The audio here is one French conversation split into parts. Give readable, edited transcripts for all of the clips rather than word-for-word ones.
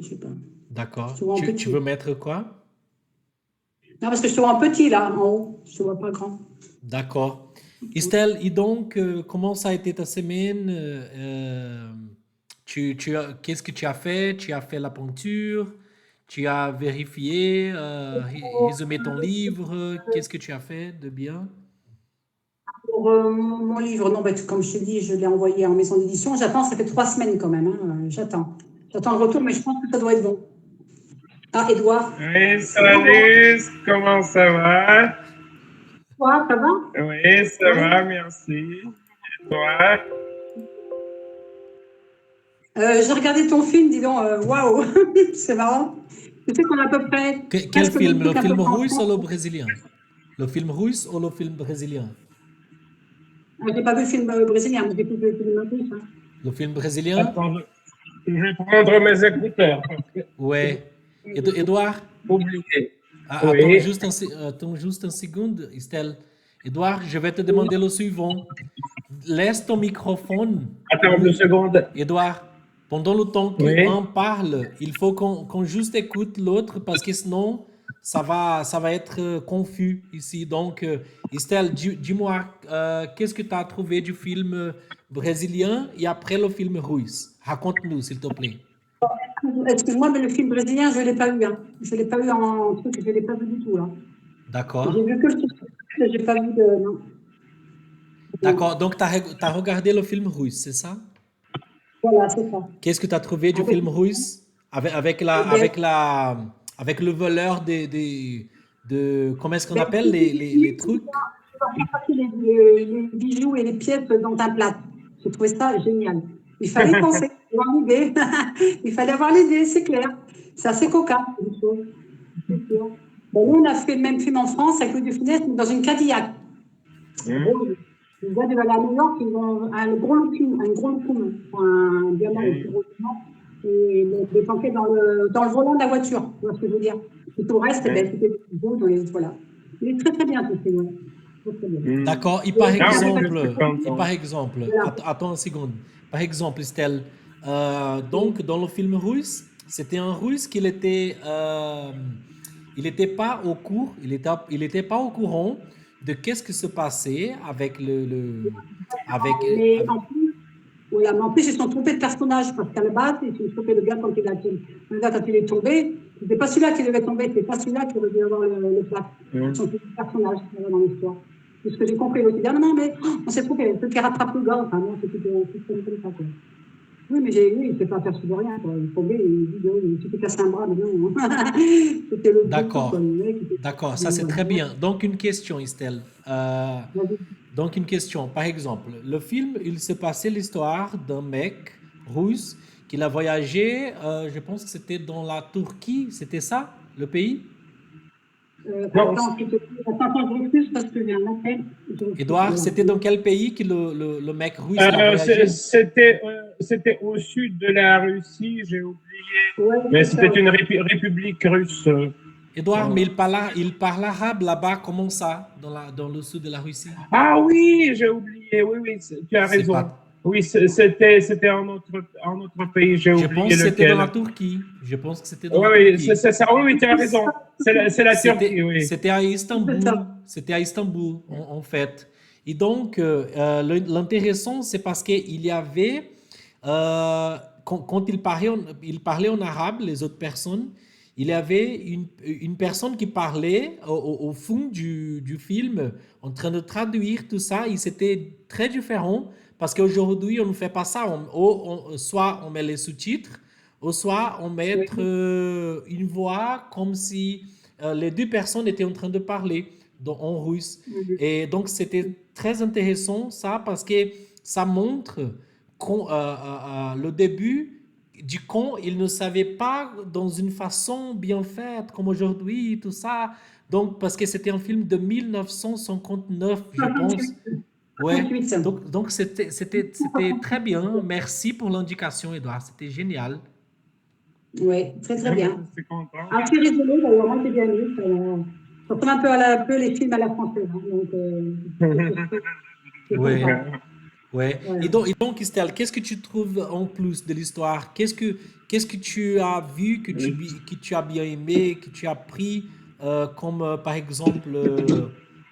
Je sais pas. Je te D'accord. vois en Tu petit. veux mettre quoi? Non, parce que je te vois en petit, là, en haut. Je te vois pas grand. D'accord. Estelle, et donc, comment ça a été ta semaine? Qu'est-ce que tu as fait? Tu as fait la peinture? Tu as vérifié, résumé ton livre? Qu'est-ce que tu as fait de bien? Pour mon livre, non, bah, comme je te dis, je l'ai envoyé en maison d'édition. J'attends, ça fait 3 semaines quand même, hein, j'attends. J'attends le retour, mais je pense que ça doit être bon. Ah, Edouard. Oui, Bonjour. salut, comment ça va? Toi, ça va? Oui, ça Oui. va, merci. Et toi? J'ai regardé ton film, dis donc, waouh, c'est marrant. Tu sais qu'on a à peu près Quel presque le même film? Le truc à peu film près en russe ou France. le brésilien? Le film russe ou le film brésilien? J'ai pas vu le film brésilien, mais j'ai vu le film russe, hein. Le film brésilien? Attends, je vais prendre mes écouteurs parce que Ouais. Edouard? j'ai oublié. Attends Oui, juste attends juste un seconde, Estelle. Edouard, je vais te demander le suivant. Laisse ton microphone. attends 2 secondes. Edouard, pendant le temps Oui. qu'un parle, il faut qu'on juste écoute l'autre parce que sinon, ça va être confus ici. Donc, Estelle, dis-moi, qu'est-ce que tu as trouvé du film brésilien et après le film russe? Raconte-nous, s'il te plaît. Excuse-moi, mais le film brésilien, je l'ai pas eu, hein. Je l'ai pas eu en truc, je l'ai pas vu du tout, là. D'accord? J'ai vu que le titre, j'ai pas vu de, non, non. D'accord. Donc, tu as regardé le film russe, c'est ça? Voilà, c'est ça. Qu'est-ce que tu as trouvé du Avec, film russe ben, avec le voleur comment est-ce qu'on ben, appelle les trucs? tu vas faire passer les bijoux et les pièces dans un plat. J'ai trouvé ça génial. Il fallait y penser, avoir l'idée. Il fallait avoir l'idée, c'est clair. C'est assez cocasse, cette chose. C'est sûr. Ben, nous, on a fait le même film en France avec Louis de Funès, mais dans une Cadillac. Drôle. Les gars devaient aller à New York, ils ont un gros loukoum, un diamant le plus gros du monde, et les planquer dans le volant de la voiture, tu vois ce que je veux dire. Et tout le reste, eh ben, c'était beau dans les, voilà. Il est très très bien, ce film, ouais. Très très bien. D'accord. Et ça fait Et par exemple, voilà. attends une seconde. Par exemple, Estelle, donc dans le film russe, c'était un Russe il était pas au cours, il était pas au courant de qu'est-ce qui se passait avec avec, Mais avec- en plus, voilà, mais en plus, ils se sont trompés de personnage, parce qu'à la base, ils se sont trompés de gars quand il est tombé. C'était pas celui-là qui devait tomber, c'était pas celui-là qui aurait dû avoir le plat. Ils se sont trompés de personnage voilà, dans l'histoire. C'est ce que j'ai compris. L'autre, il dit, ah, non, non, mais on s'est trompé, ceux qui rattrapent le gars. Enfin, non, c'était comme ça, quoi. Oui, mais lui, il ne s'est pas aperçu de rien, quoi. Il est tombé, il dit, il s'est cassé un bras, mais non. C'était le truc, quoi. D'accord, Le mec, il était. d'accord, ça c'est très bien. Donc une question, Estelle. Vas-y. Donc une question, par exemple, le film, il se passait l'histoire d'un mec russe qui a voyagé, je pense que c'était dans la Turquie, c'était ça, le pays? Non, Attends, je refuse parce que j'ai un appel. Je refuse, Edouard, voilà. c'était dans quel pays que le mec russe il a voyagé? c'était au sud de la Russie, j'ai oublié. Ouais, Mais c'est c'était ça. une république russe. Edouard, mais Euh, il parle arabe là-bas, comment ça, dans le sud de la Russie? Ah oui, j'ai oublié. Oui, oui, tu as C'est raison. pas. Oui, c'était un autre pays, j'ai Je pense oublié que c'était dans la lequel. Turquie. Je pense que c'était dans Oui, la oui, Turquie. c'est ça. Oui, oui, tu as C'est ça. raison. C'est la Turquie, oui. C'était à C'est Istanbul. ça. C'était à Istanbul, en fait. Et donc, l'intéressant, c'est parce qu'il y avait, quand il parlait en arabe, les autres personnes, il y avait une personne qui parlait au fond du film, en train de traduire tout ça, et c'était très différent, parce qu'aujourd'hui, on ne fait pas ça. Soit on met les sous-titres, ou soit on met Oui. une voix comme si les deux personnes étaient en train de parler en russe. Et donc, c'était très intéressant ça parce que ça montre le début du quand il ne savait pas dans une façon bien faite comme aujourd'hui, tout ça. Donc, parce que c'était un film de 1959, je pense. 68. Ouais. 68. Donc c'était très bien. Merci pour l'indication, Edouard. C'était génial. Oui, très très Ah, mais bien. je suis content. Assez rigolo, d'ailleurs, moi j'ai bien aimé. Ça ressemble un peu, un peu les films à la française, hein, donc c'est Ouais. sympa. Ouais. Voilà. Et donc, Estelle, qu'est-ce que tu trouves en plus de l'histoire? Qu'est-ce que tu as vu, que tu as bien aimé, que tu as pris comme, par exemple,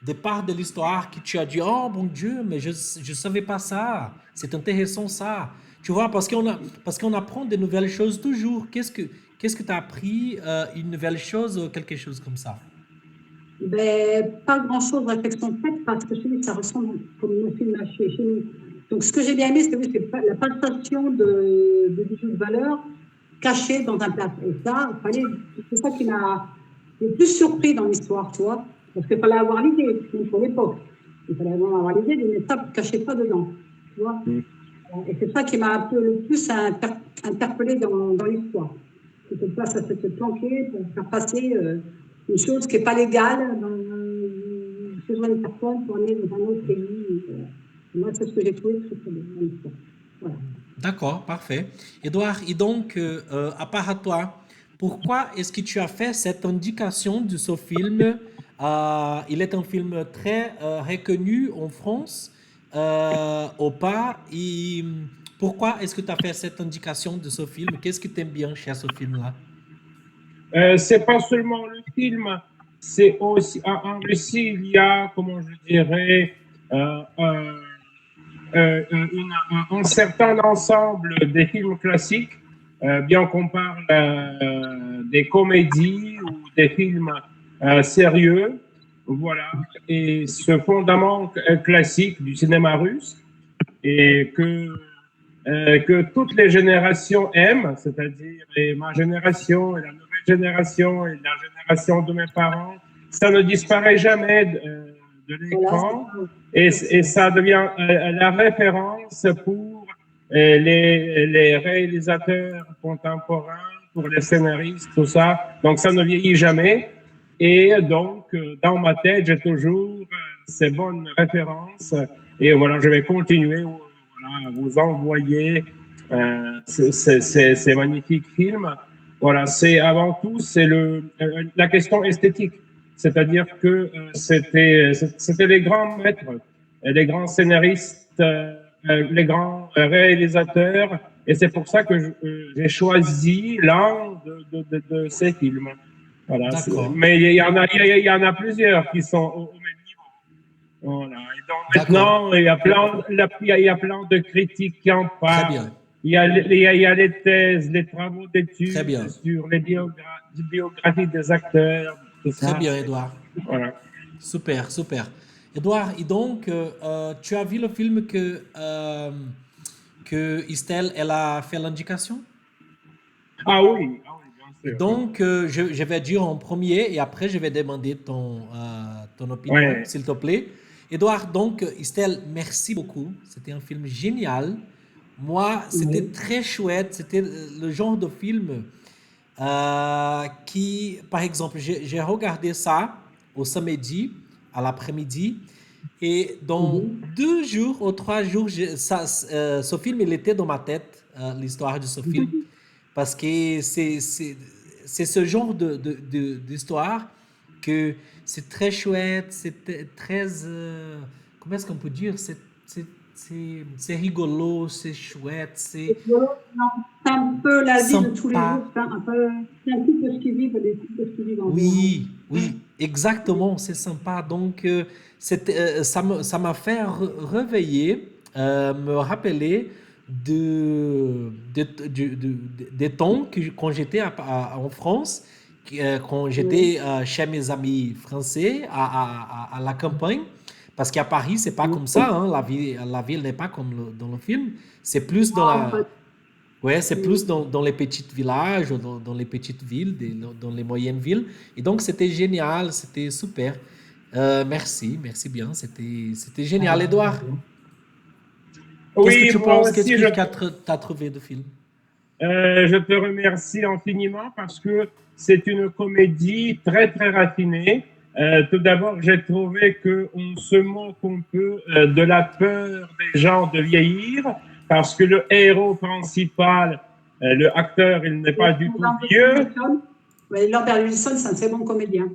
des parts de l'histoire que tu as dit, oh mon Dieu, mais je ne savais pas ça. C'est intéressant ça. Tu vois, parce qu'on apprend de nouvelles choses toujours. Qu'est-ce que tu as appris, une nouvelle chose ou quelque chose comme ça? Ben, pas grand-chose de réflexion faite parce que chez nous, ça ressemble comme nos films là, chez nous. Donc, ce que j'ai bien aimé, c'est oui, la passation de bijoux de valeur cachés dans un plat. Et ça, c'est ça qui m'a le plus surpris dans l'histoire, tu vois. Parce qu'il fallait avoir l'idée, même pour l'époque. Il fallait vraiment avoir l'idée de mettre ça caché pas dedans, tu vois. Et c'est ça qui m'a un peu le plus interpellé dans l'histoire. C'est comme ça s'est planqué pour faire passer une chose qui n'est pas légale chez une personne pour aller dans un autre pays. Moi, c'est ce que j'ai trouvé très bien dans l'histoire. Voilà. D'accord, parfait. Édouard, et donc, à part à toi, pourquoi est-ce que tu as fait cette indication de ce film? Il est un film très reconnu en France, au pas. Et pourquoi est-ce que tu as fait cette indication de ce film? Qu'est-ce que tu aimes bien chez ce film-là? C'est pas seulement le film, c'est aussi en Russie, il y a, comment je dirais, euh, euh, un certain ensemble des films classiques, bien qu'on parle des comédies ou des films sérieux, voilà, et ce fondament classique du cinéma russe, et que toutes les générations aiment, c'est-à-dire ma génération et la nouvelle génération et la génération de mes parents, ça ne disparaît jamais de Voilà, l'écran et ça devient la référence pour les réalisateurs contemporains, pour les scénaristes, tout ça. Donc ça ne vieillit jamais. Et donc, dans ma tête, j'ai toujours ces bonnes références. Et voilà, je vais continuer voilà, à vous envoyer ces magnifiques films. Voilà, c'est avant tout, c'est la question esthétique. C'est-à-dire que c'était les grands maîtres, les grands scénaristes, les grands réalisateurs. Et c'est pour ça que j'ai choisi l'un de ces films. Voilà, D'accord, mais il y en a plusieurs qui sont au même niveau. Voilà. Et donc d'accord, maintenant, il y a plein de critiques qui en très parlent. bien, Il y a les thèses, les travaux très d'études bien, sur les biographies des acteurs, tout très ça. bien, Édouard. Voilà. Super, super. Edouard, et donc, tu as vu le film que Estelle, elle a fait l'indication? Ah oui, bien Et sûr. donc, je vais dire en premier et après, je vais demander ton opinion, Ouais. s'il te plaît. Edouard, donc, Estelle, merci beaucoup. C'était un film génial. Moi, c'était Oui. très chouette. C'était le genre de film qui, par exemple, j'ai regardé ça au samedi, à l'après-midi, et dans Mhm. 2 jours ou 3 jours, ce film, il était dans ma tête, l'histoire de ce film, parce que c'est ce genre d'histoire que c'est très chouette, c'est très, comment est-ce qu'on peut dire, c'est rigolo, c'est chouette, c'est C'est un peu la vie de tous les sympa. jours, c'est un peu de ce qu'ils vivent, des types de ce qu'ils vivent en général. Oui, oui, exactement, c'est sympa. Donc, ça m'a fait réveiller, me rappeler des temps quand j'étais en France, quand Oui, j'étais chez mes amis français à la campagne. Parce qu'à Paris, c'est pas oui. comme ça, hein, la ville n'est pas comme dans le film. C'est plus dans Non, pas- la, Ouais, c'est plus oui. dans les petits villages, ou dans les petites villes, dans les moyennes villes. Et donc, c'était génial, c'était super. Merci bien, c'était génial. Edouard, qu'est-ce que Oui, tu moi penses? Qu'est-ce aussi, que tu as trouvé de film? je te remercie infiniment parce que c'est une comédie très, très raffinée. Tout d'abord, j'ai trouvé qu'on se moque un peu de la peur des gens de vieillir parce que le héros principal, le acteur, il n'est Et pas du tout Lambert vieux. Wilson, ouais, Lambert Wilson, c'est un très bon comédien.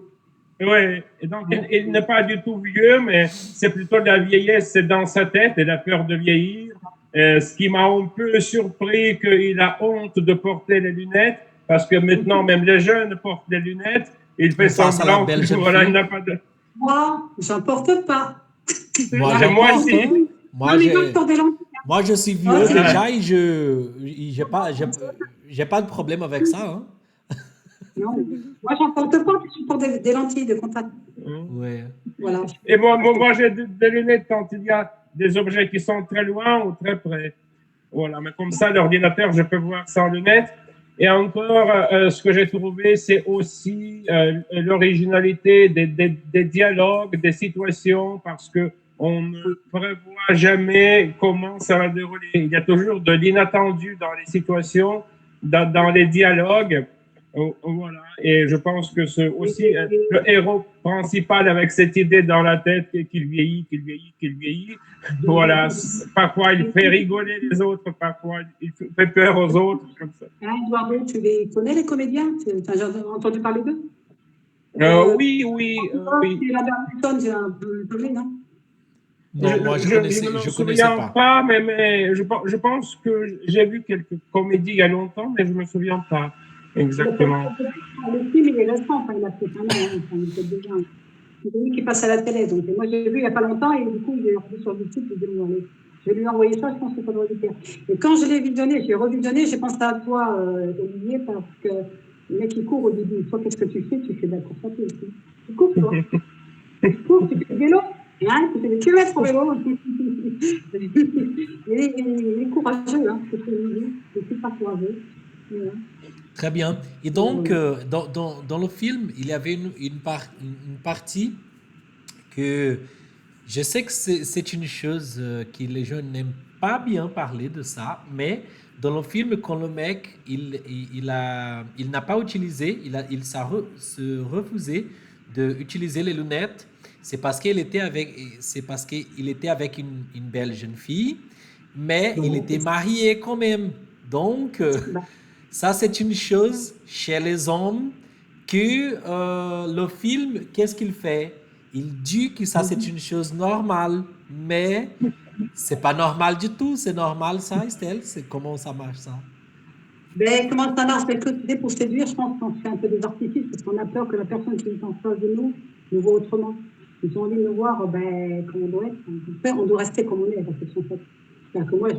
Ouais. Et donc, il n'est pas du tout vieux, mais c'est plutôt de la vieillesse, c'est dans sa tête et la peur de vieillir. Ce qui m'a un peu surpris, qu'il a honte de porter les lunettes, parce que maintenant, même les jeunes portent des lunettes. Il fait Face à la semblant belle que jeune voilà, il fille. n'a pas de. Moi, j'en porte pas. Moi, C'est j'en moi porte, aussi. hein. Non, mais moi, je porte des lentilles. Moi, je suis Moi, vieux c'est déjà et j'ai pas de problème avec ça, hein. Non, moi, j'en porte pas, je porte des lentilles de contact. Ouais. Voilà. Et moi j'ai des lunettes quand il y a des objets qui sont très loin ou très près. Voilà, mais comme ça, l'ordinateur, je peux voir sans lunettes. Et encore, ce que j'ai trouvé, c'est aussi l'originalité des dialogues, des situations, parce que on ne prévoit jamais comment ça va dérouler. Il y a toujours de l'inattendu dans les situations, dans les dialogues. Voilà. Et je pense que c'est aussi le héros principal avec cette idée dans la tête qu'il vieillit, qu'il vieillit, qu'il vieillit. Voilà. Parfois, il fait rigoler les autres, parfois, il fait peur aux autres, comme ça. Hein, Eduardo, tu les connais, les comédiens? Tu as déjà entendu parler d'eux? Oui, oui, oui. C'est la Hamilton, j'ai un peu parlé, non? Non, moi, Je ne je me connaissais souviens pas. pas, mais je pense que j'ai vu quelques comédies il y a longtemps, mais je me souviens pas exactement. Le film, il est récent, enfin, il a fait un an, hein, enfin, il fait 2 ans. C'est lui qui passe à la télé. Donc, moi, j'ai vu il n'y a pas longtemps et du coup, il est revenu sur YouTube. Je vais lui envoyer ça, je pense que ça doit le faire. Et quand je l'ai visionné, j'ai revisionné, j'ai pensé à toi, Olivier, parce que le mec, il court au début. Toi, qu'est-ce que tu fais? Tu fais de la course à pied aussi. Tu cours, toi. Tu cours, tu fais du vélo. Hein, tu fais des kilomètres au vélo. Il est courageux, hein. C'est pas courageux. Voilà. Très bien. Et donc, dans le film, il y avait une partie que je sais que c'est une chose que les gens n'aiment pas bien parler de ça, mais dans le film, quand le mec, il n'a pas utilisé, se refusé d'utiliser les lunettes, c'est parce qu'il était avec une belle jeune fille, mais il était marié quand même. Donc, ça, c'est une chose chez les hommes que le film, qu'est-ce qu'il fait? Il dit que ça, c'est une chose normale, mais c'est pas normal du tout. C'est normal, ça, Estelle? C'est comment ça marche, ça? Ben, comment ça marche? C'est pour séduire, je pense qu'on fait un peu des artifices parce qu'on a peur que la personne qui est en face de nous voit autrement. Ils ont envie de nous voir comme on doit être. On doit rester comme on est, parce que en fait, c'est-à-dire que moi, je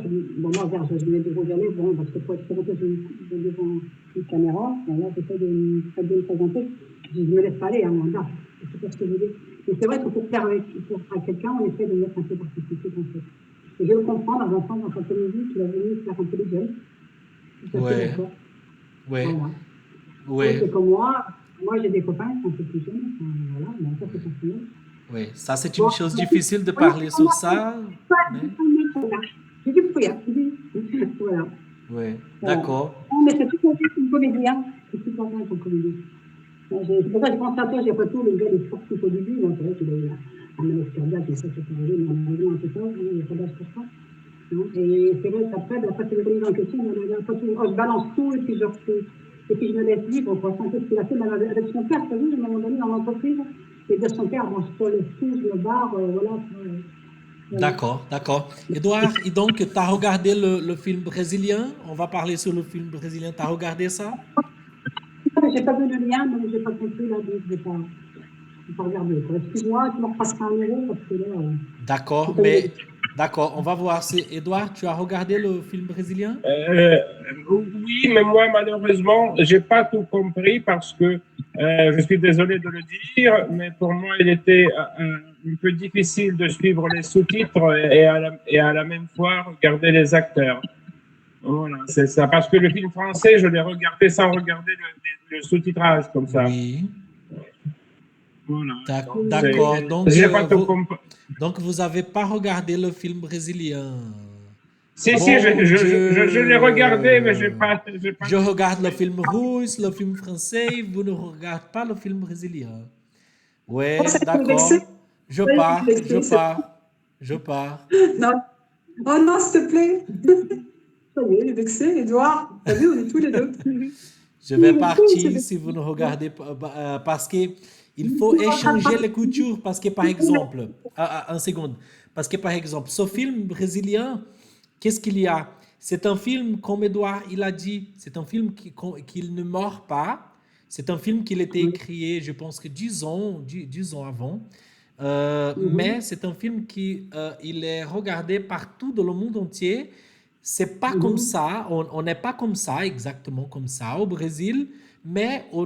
venais de regarder, bon, parce que pour être présenté devant une caméra, là, j'essaie de me présenter. Je ne me laisse pas aller, hein, là, c'est pas ce que je veux dire. Mais c'est vrai que pour faire à quelqu'un, on essaie de mettre un peu d'artifice, en fait. Et je le comprends, dans un sens, dans sa comédie, qu'il a voulu faire un peu de jeunes. Ouais, ouais, Voilà. ouais, C'est comme moi j'ai des copains qui sont un peu plus jeunes, enfin, voilà, mais ça c'est personnel. ouais. Ça, c'est une chose difficile de parler sur ça. Mais... J'ai du fouillard. Voilà. Ouais, d'accord. Non, mais c'est tout une comédie, hein. C'est tout bien comme comédie. C'est pour ça que j'ai pensé à toi, j'ai pas tout, le gars est sportif au début, c'est vrai qu'il a eu un malaise cardiaque, et ça c'est arrivé, mais malheureusement, tout ça, il n'y a pas d'âge pour ça. Et c'est vrai qu'après, c'est les remises en question, je balance tout et puis je refais. Et puis je me laisse libre, quoi. C'est un peu ce qu'il a fait avec son père, tu as vu, à un moment donné, dans l'entreprise. Et de son père, moi, je te laisse tout, je me barre, voilà. D'accord, d'accord. Edouard, et donc, tu as regardé le film brésilien? On va parler sur le film brésilien. Tu as regardé ça? J'ai pas vu le lien, donc j'ai pas compris, là, donc je vais pas regarder. Excuse-moi, tu me repasseras un euro, parce que là... D'accord, mais... D'accord, on va voir. Edouard, tu as regardé le film brésilien? Oui, mais moi, malheureusement, j'ai pas tout compris parce que je suis désolé de le dire, mais pour moi, il était un peu difficile de suivre les sous-titres et à la même fois regarder les acteurs. Voilà, c'est ça. Parce que le film français, je l'ai regardé sans regarder le sous-titrage comme ça. Oui. Voilà. D'accord. Donc, vous n'avez pas regardé le film brésilien? Si, je l'ai regardé, mais j'ai pas... Je regarde le film russe, le film français, vous ne regardez pas le film brésilien. Ouais, d'accord. Je pars. Non. Oh non, s'il te plaît. Ça y est, il est vexé, Edouard. T'as vu, on est tous les deux. Je vais partir si vous ne regardez pas, parce que il faut échanger les cultures parce que, par exemple, un seconde, parce que, par exemple, ce film brésilien, qu'est-ce qu'il y a? C'est un film, comme Edouard il a dit, c'est un film qui ne mord pas. C'est un film qui a été Oui. créé, je pense que 10 ans avant. Mhm. Mais c'est un film qui il est regardé partout dans le monde entier. C'est pas comme Mhm. ça, on n'est pas comme ça, exactement comme ça au Brésil, mais au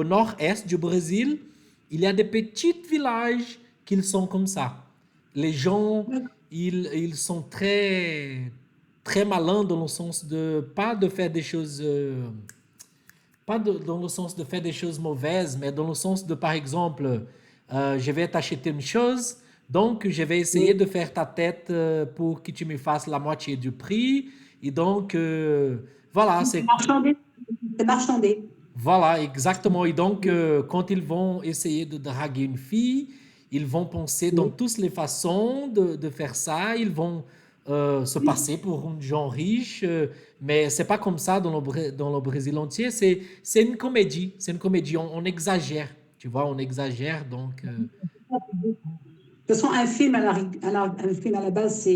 nord-est du Brésil, il y a des petits villages qui sont comme ça. Les gens, ils sont très malins dans le sens de pas de faire des choses dans le sens de faire des choses mauvaises, mais dans le sens de, par exemple, je vais t'acheter une chose, donc je vais essayer Oui. de faire ta tête pour que tu me fasses la moitié du prix. Et donc, voilà, C'est marchandé. C'est marchandé. voilà, exactement. Et donc, quand ils vont essayer de draguer une fille, ils vont penser dans Oui. toutes les façons de faire ça. Ils vont se passer pour un gens riche, mais c'est pas comme ça dans le Brésil entier. C'est une comédie. C'est une comédie. On exagère. Tu vois, on exagère. Donc, De toute façon, un film un film à la base,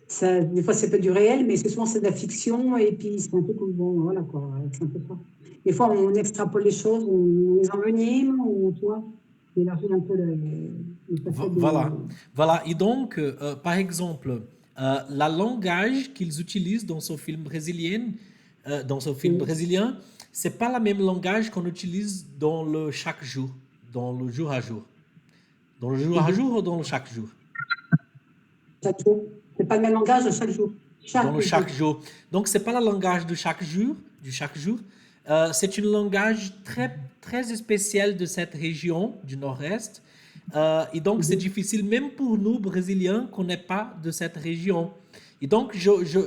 ça, des fois c'est pas du réel, mais souvent c'est de la fiction, et puis c'est un peu comme bon, voilà quoi, c'est un peu ça. Des fois on extrapole les choses, on les envenime, ou tu vois, on élargit un peu les facettes de. Voilà. Voilà. Et donc, par exemple, la langage qu'ils utilisent dans ce film brésilien, Oui. c'est pas la même langage qu'on utilise dans le chaque jour, dans le jour à jour. Dans le jour à Mhm. jour ou dans le chaque jour? Chaque jour. C'est pas le même langage de chaque jour. Dans Chaque le jour. chaque jour. Donc, c'est pas le langage de chaque jour, du chaque jour. C'est un langage très spécial de cette région du Nord-Est. Et donc, c'est Mhm. difficile, même pour nous, Brésiliens, qu'on n'est pas de cette région. Et donc,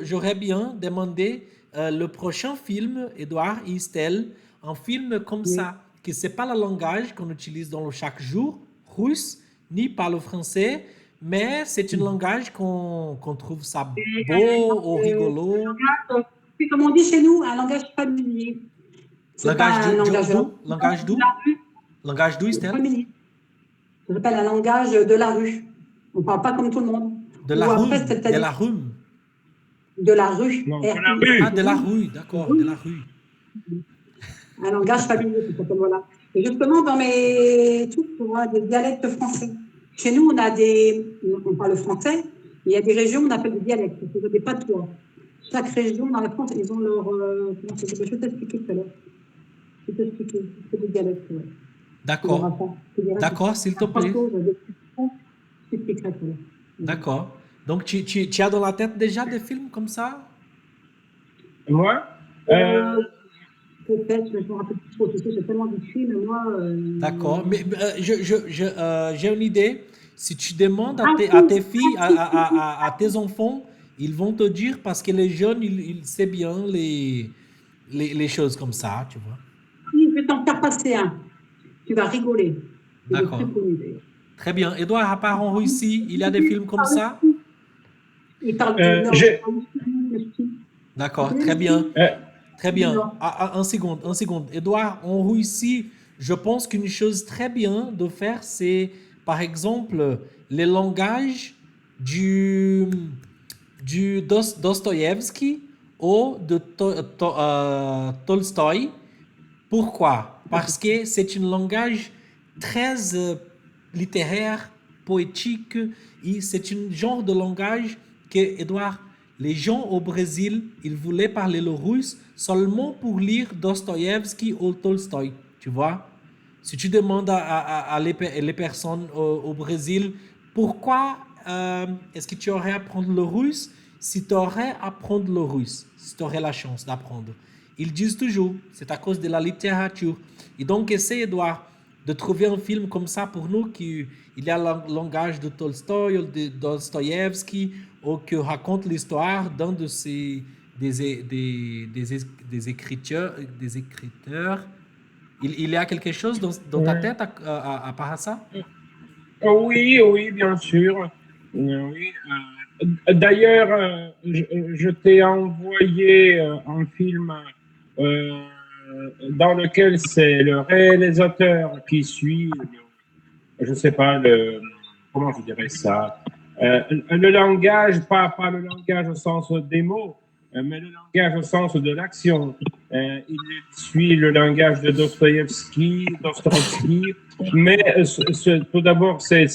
j'aurais bien demandé le prochain film, Edouard et Estelle, un film comme Oui. ça, que c'est pas le langage qu'on utilise dans le chaque jour, russe, ni par le français, mais c'est un langage qu'on trouve ça beau ou rigolo. C'est comme on dit chez nous, un langage familier. C'est Langage pas un langage d'où? Langage de d'où? la rue, Langage d'où, Estelle? familier. Ça s'appelle un langage de la rue. On ne parle pas comme tout le monde. De la Ou après, rhume, de c'est-à-dire la rhume. de la rue, Non, de la R-U. Ah, rue. de la rue, d'accord, de la rue. Un langage familier, ça s'appelle, voilà. Et justement, dans mes trucs, tu vois, des dialectes français. Chez nous, on parle français, mais il y a des régions où on appelle des dialectes, c'est des patois. Chaque région dans la France, ils ont leur. Comment ça s'appelle? Je vais t'expliquer tout à l'heure. Je vais t'expliquer. C'est des dialectes, ouais. Tu verras D'accord. ça. C'est des dialectes. D'accord, s'il te Chaque plaît. chose, des expressions, je t'expliquerai tout à l'heure. Voilà. D'accord. Donc, tu as dans la tête déjà des films comme ça? Moi, Euh, Peut-être, mais je me rappelle plus trop. Tu sais, j'ai tellement de films, moi. D'accord. Mais j'ai une idée. Si tu demandes à tes Ainsi, filles, ainsi, à tes enfants, ils vont te dire parce que les jeunes, ils savent bien les choses comme ça, tu vois. je vais t'en faire passer un. Tu vas rigoler. Il est très D'accord. connu d'ailleurs. Très bien. Edouard, à part en Russie, il y a des films comme ça? Il parle du Nord. j'ai, Le ski. Tu D'accord. connais Très le bien. ski? Très Du bien. Nord. Un second, un second. Edouard, en Russie, je pense qu'une chose très bien de faire, c'est, par exemple, les langages du, du Dostoïevski ou de Tolstoï. Pourquoi? Parce que c'est un langage très littéraire, poétique, et c'est un genre de langage que, Edouard, les gens au Brésil, ils voulaient parler le russe seulement pour lire Dostoïevski ou Tolstoï, tu vois? Si tu demandes à les personnes au Brésil, pourquoi est-ce que tu aurais à apprendre le russe si tu aurais à apprendre le russe, si tu aurais la chance d'apprendre? Ils disent toujours, c'est à cause de la littérature. Et donc, essaye, Edouard, de trouver un film comme ça pour nous, qui il y a le langage de Tolstoï ou de Dostoïevski, ou qui raconte l'histoire d'un de ces des écriteurs, des écriteurs. Il y a quelque chose dans ta tête à part ça? oui, oui, bien sûr. Oui. D'ailleurs, je t'ai envoyé un film dans lequel c'est le réalisateur qui suit, je ne sais pas, comment je dirais ça, le langage, pas le langage au sens des mots, mais le langage au sens de l'action. Il suit le langage de Dostoïevski, mais tout d'abord, c'est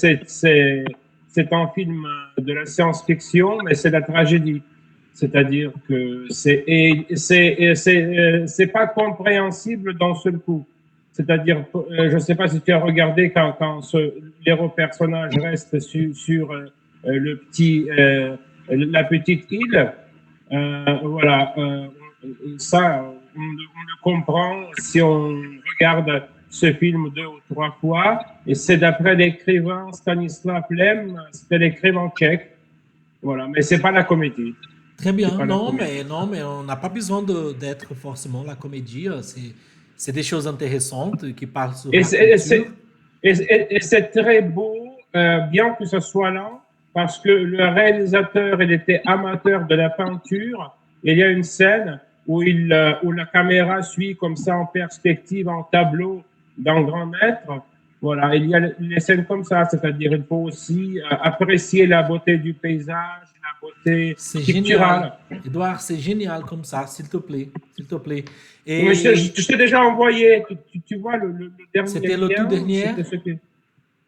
un film de la science-fiction, mais c'est la tragédie. C'est-à-dire que c'est pas compréhensible d'un seul coup. C'est-à-dire, je ne sais pas si tu as regardé quand l'héros personnage reste sur la petite île. Voilà, ça, on le comprend si on regarde ce film 2 ou 3 fois. Et c'est d'après l'écrivain Stanislav Lem, c'était l'écrivain tchèque. Voilà, mais c'est pas la comédie. Très C'est bien. pas la comédie. Non, mais on n'a pas besoin d'être forcément la comédie. C'est des choses intéressantes qui parlent sur Et la culture. c'est très beau, bien que ce soit lent, parce que le réalisateur, il était amateur de la peinture. Et il y a une scène où la caméra suit comme ça en perspective, en tableau d'un grand maître. Voilà, il y a les scènes comme ça, c'est-à-dire il faut aussi apprécier la beauté du paysage, la beauté C'est picturale. génial. Edouard, c'est génial comme ça, s'il te plaît. S'il te plaît. Mais Et je t'ai déjà envoyé, tu vois, le dernier c'était le tout lien, dernier. c'était ce que...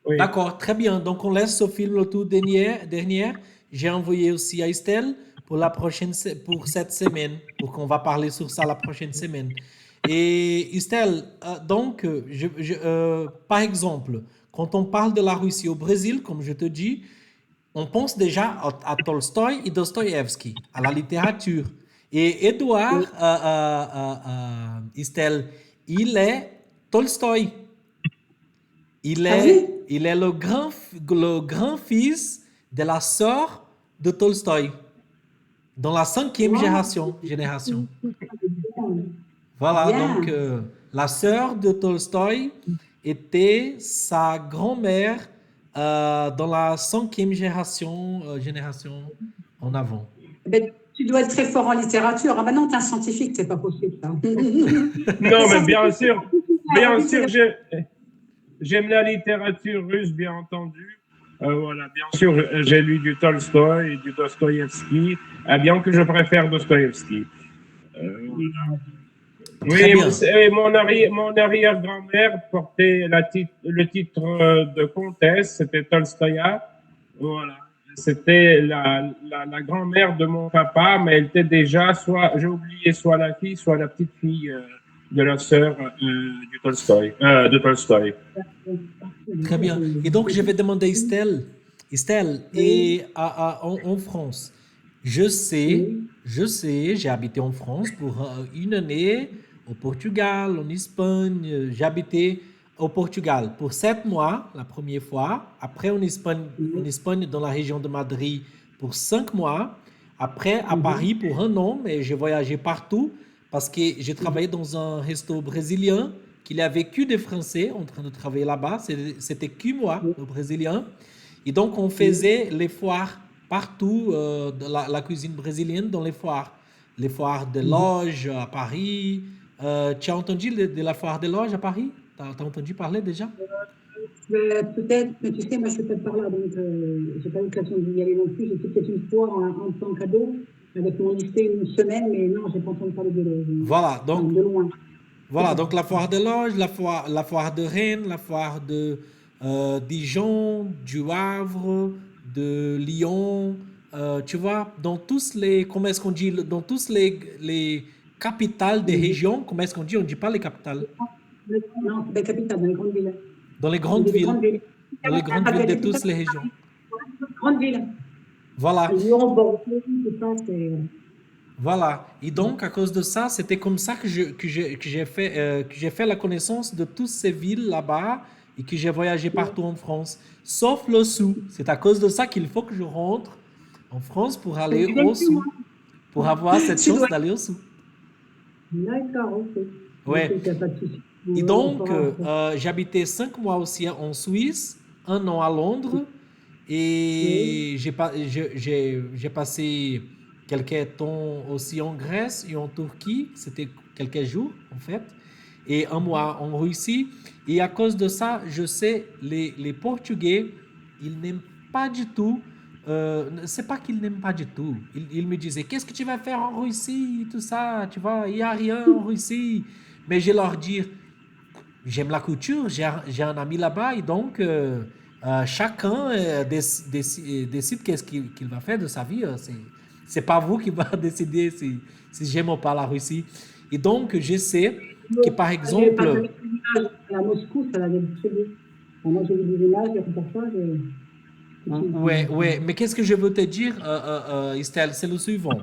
Oui. D'accord, très bien. Donc, on laisse ce film le tout dernier. J'ai envoyé aussi à Estelle pour pour cette semaine, pour qu'on va parler sur ça la prochaine semaine. Et Estelle, donc, par exemple, quand on parle de la Russie au Brésil, comme je te dis, on pense déjà à Tolstoï et Dostoïevski, à la littérature. Et Edouard, Estelle, il est Tolstoï. Ah oui? Il est le grand-fils de la sœur de Tolstoï, dans la 5e Wow. génération. Voilà, Bien. donc la sœur de Tolstoï était sa grand-mère dans la 5e génération en avant. Ben, tu dois être très fort en littérature. Ah ben non, t'es un scientifique, c'est pas possible ça. Non, mais bien sûr, j'aime la littérature russe, bien entendu. Voilà, bien sûr, j'ai lu du Tolstoï et du Dostoïevski, bien que je préfère Dostoïevski. Voilà. Très bien. Oui, mon arrière-grand-mère portait le titre de comtesse, c'était Tolstoïa. Voilà. C'était la grand-mère de mon papa, mais elle était déjà j'ai oublié, soit la fille, soit la petite fille de la sœur de Tolstoï. Très bien. Et donc, je vais demander à Estelle, et en France, je sais, j'ai habité en France pour une année, au Portugal, en Espagne. J'ai habité au Portugal pour 7 mois la première fois, après en Espagne dans la région de Madrid pour 5 mois, après à Paris pour 1 an, mais j'ai voyagé partout parce que j'ai travaillé dans un resto brésilien qu'il a vécu des Français en train de travailler là-bas. C'était que moi, le Brésilien. Et donc, on faisait les foires partout, de la cuisine brésilienne dans les foires. Les foires de loge à Paris. Tu as entendu de la foire de loge à Paris? Tu as entendu parler déjà? Peut-être, mais tu sais, moi je suis pas par là, donc j'ai pas eu l'occasion d'y aller non plus. J'ai fait peut-être une fois en tant cadeau avec mon lycée une semaine, mais non, j'ai pas entendu parler Voilà, donc, de loin. voilà, donc la foire de loge, la foire de Rennes, la foire de Dijon, du Havre, de Lyon, tu vois, dans tous les, comment est-ce qu'on dit, dans tous les capitales des régions, comment est-ce qu'on dit? On ne dit pas les capitales. Non, c'est la capitale, dans les grandes villes. Dans les grandes villes. Dans les grandes villes de toutes les régions. Grandes villes. Voilà. Lyon, Bordeaux, tout ça, c'est... Voilà. Et donc, à cause de ça, c'était comme ça que j'ai fait la connaissance de toutes ces villes là-bas et que j'ai voyagé partout en France, sauf le Sud. C'est à cause de ça qu'il faut que je rentre en France pour aller au Sud, pour avoir cette chance d'aller au Sud. D'accord, ok. Ouais. Ok, t'as pas de souci. Et donc, j'habitais 5 mois aussi en Suisse, 1 an à Londres, et j'ai passé quelques temps aussi en Grèce et en Turquie. C'était quelques jours, en fait, et un mois en Russie. Et à cause de ça, je sais, les Portugais, ils n'aiment pas du tout. C'est pas qu'ils n'aiment pas du tout. Ils me disaient, qu'est-ce que tu vas faire en Russie, tout ça, tu vois, il n'y a rien en Russie. Mais je leur dis, j'aime la culture, j'ai un ami là-bas, et donc chacun décide qu'est-ce qu'il va faire de sa vie. C'est pas vous qui va décider si j'aime ou pas la Russie. Et donc, je sais que, par J'ai pas exemple, vu des images à Moscou, ça l'avait très bien. Moi, j'ai vu des images, des reportages. ouais, ouais, mais qu'est-ce que je veux te dire, Estelle, c'est le suivant.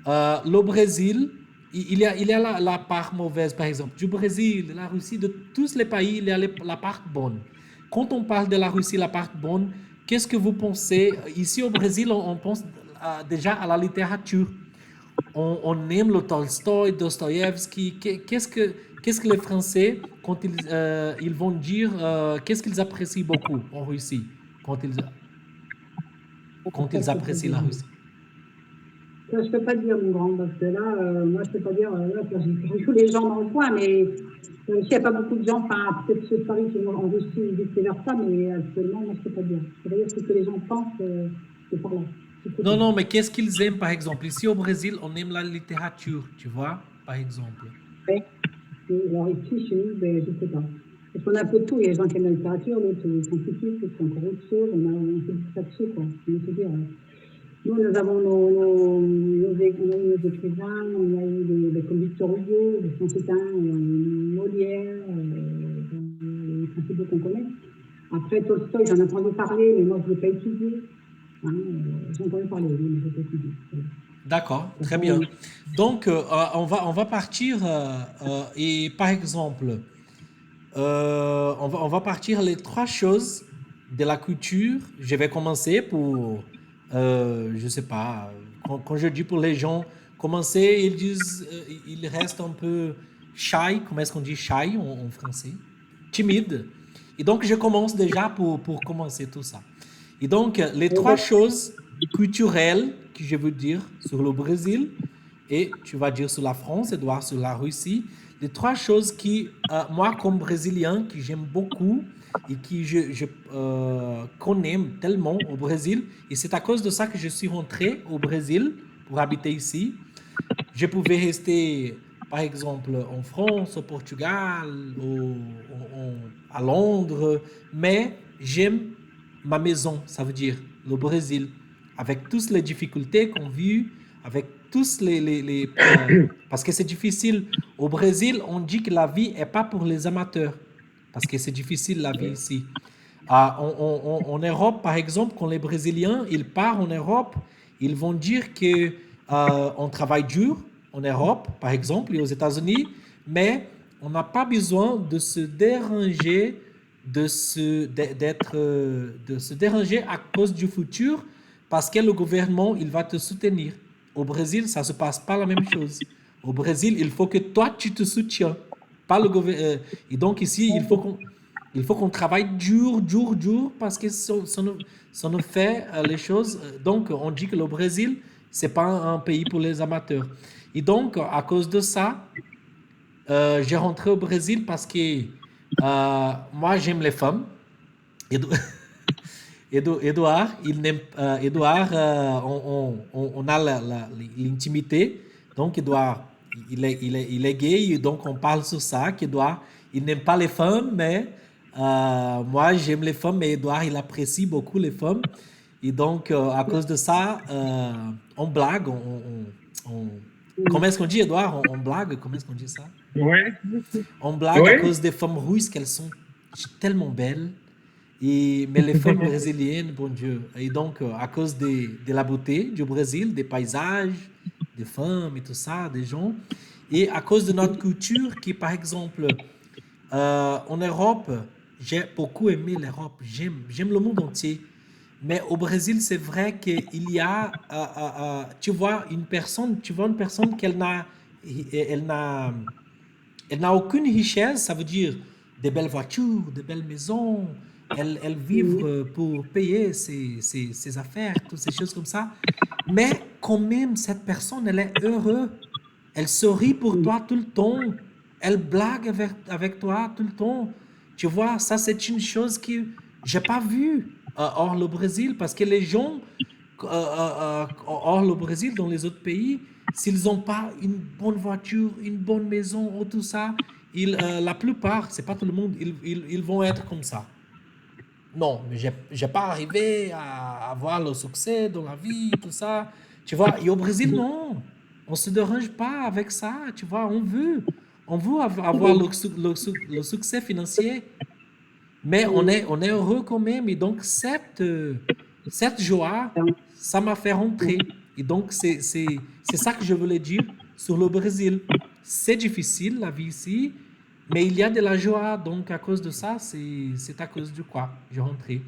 Le Brésil, il y a la part mauvaise, par exemple, du Brésil, de la Russie, de tous les pays, il y a la part bonne. Quand on parle de la Russie, la part bonne, qu'est-ce que vous pensez? Ici au Brésil, on pense déjà à la littérature. On aime le Tolstoï, Dostoïevski. Qu'est-ce que les Français, quand ils vont dire, qu'est-ce qu'ils apprécient beaucoup en Russie, quand ils, quand ils apprécient la Russie? Ça, je peux pas dire, mon grand, parce que là, moi, je peux pas dire, là, j'ai tous les gens dans le coin, mais s'il n'y a pas beaucoup de gens, enfin, peut-être ceux de Paris qui vont en Russie, vice versa, mais actuellement, moi, je peux pas dire. Je peux pas dire ce que les gens pensent, c'est par là. Je sais Non, pas. non, mais qu'est-ce qu'ils aiment, par exemple? Ici au Brésil, on aime la littérature, tu vois, par exemple. Ouais. Et alors ici, chez nous, ben, je sais pas. Parce qu'on a un peu de tout. Il y a des gens qui aiment la littérature, d'autres scientifiques, d'autres qui ont encore autre chose. On fait tout ça dessus, quoi. On peut dire. Nous, nous avons nos écrivains, on a eu des comme Victor Hugo, des Saint-Étienne, Molière, les principaux qu'on connaît. Après, Tolstoï, j'en ai entendu parler, mais moi, je ne l'ai pas étudié. Hein, j'ai entendu parler, oui, mais je ne l'ai pas étudié. Voilà. D'accord, De toute très façon, bien. Donc, on va partir, et par exemple, on va partir les trois choses de la culture. Je vais commencer pour, je sais pas, quand je dis pour les gens commencer, ils disent, ils restent un peu shy, comment est-ce qu'on dit shy en français? Timide. Et donc, je commence déjà pour commencer tout ça. Et donc, les trois choses culturelles que je veux dire sur le Brésil, et tu vas dire sur la France, Edouard, sur la Russie, les trois choses qui, moi, comme Brésilien, que j'aime beaucoup et que qu'on aime tellement au Brésil, et c'est à cause de ça que je suis rentré au Brésil pour habiter ici. Je pouvais rester, par exemple, en France, au Portugal, à Londres, mais j'aime ma maison, ça veut dire le Brésil, avec toutes les difficultés qu'on vit, avec tous parce que c'est difficile. Au Brésil, on dit que la vie n'est pas pour les amateurs, parce que c'est difficile la vie ici. En Europe, par exemple, quand les Brésiliens ils partent en Europe, ils vont dire que on travaille dur en Europe, par exemple, et aux États-Unis, mais on n'a pas besoin de se déranger, de se déranger à cause du futur, parce que le gouvernement il va te soutenir. Au Brésil, ça se passe pas la même chose. Au Brésil, il faut que toi tu te soutiens, pas le gouvernement. Et donc ici, il faut qu'on travaille dur, dur, dur, parce que ça nous fait les choses. Donc, on dit que le Brésil, c'est pas un pays pour les amateurs. Et donc, à cause de ça, j'ai rentré au Brésil parce que moi, j'aime les femmes. Edu- Edouard, Edouard, on a l'intimité. Donc, Edouard, il est gay, et donc on parle sur ça, qu'Edouard, il n'aime pas les femmes, mais moi, j'aime les femmes, mais Edouard, il apprécie beaucoup les femmes. Et donc, à cause de ça, on blague. Comment est-ce qu'on dit, Edouard? On blague? Comment est-ce qu'on dit ça? Ouais, On blague à ouais. cause des femmes russes qu'elles sont tellement belles. Mais les femmes brésiliennes, bon Dieu. Et donc, à cause de la beauté du Brésil, des paysages, des femmes et tout ça, des gens, et à cause de notre culture qui, par exemple, en Europe, j'ai beaucoup aimé l'Europe. J'aime le monde entier. Mais au Brésil, c'est vrai qu'il y a, tu vois une personne elle n'a, elle n'a aucune richesse, ça veut dire des belles voitures, des belles maisons. Elle vit pour payer ses affaires, toutes ces choses comme ça. Mais quand même, cette personne, elle est heureuse Elle sourit pour toi tout le temps. Elle blague avec toi tout le temps. Tu vois, ça, c'est une chose que j'ai pas vue hors le Brésil parce que les gens hors le Brésil, dans les autres pays, s'ils n'ont pas une bonne voiture, une bonne maison ou tout ça, la plupart, c'est pas tout le monde, ils vont être comme ça. Non, mais j'ai pas arrivé à avoir le succès dans la vie, tout ça. Tu vois, et au Brésil, non. On se dérange pas avec ça, tu vois. On veut avoir le succès financier, mais on est heureux quand même. Et donc, cette joie, ça m'a fait rentrer. Et donc, c'est ça que je voulais dire sur le Brésil. C'est difficile, la vie ici, mais il y a de la joie. Donc, à cause de ça, c'est à cause de quoi je rentrais.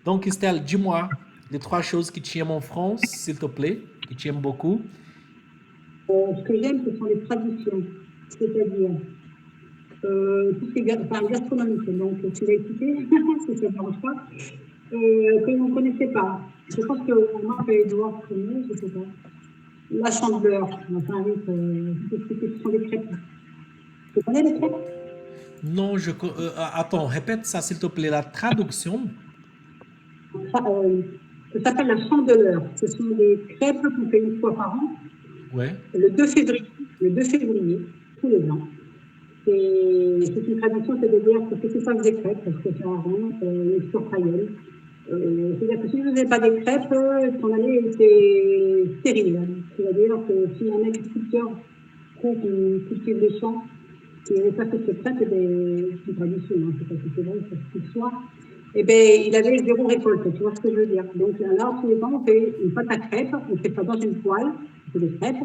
Donc, Estelle, dis-moi les 3 choses que tu aimes en France, s'il te plaît, que tu aimes beaucoup. Ce que j'aime, ce sont les traditions, c'est-à-dire tout ce qui est gastronomique. Donc, tu l'as écouté, si ça ne dérange pas, que vous ne connaissez pas. Je pense que moi, Edouard connaît, je ne sais pas. La chandeleur, enfin, oui, ce sont des crêpes. Tu connais les crêpes? Non, attends, répète ça, s'il te plaît, la traduction. Ça, ça s'appelle la chandeleur. Ce sont des crêpes qu'on fait une fois par an, Ouais, le 2 février, le 2 février, tous les ans. C'est une tradition, c'est-à-dire que c'est ça que des crêpes, parce que c'est un rond, une surpaillelle. C'est-à-dire que si vous n'avez pas des crêpes, ton année était stérile. C'est-à-dire que si un agriculteur qui cultive des champs, qui n'avait pas fait cette crêpe, c'est une tradition, hein, c'est pas si c'est vrai, c'est ce qu'il soit, eh bien, il avait 0 récolte, tu vois ce que je veux dire. Donc là, tous les ans, on fait une pâte à crêpes, on fait ça dans une poêle, on fait des crêpes.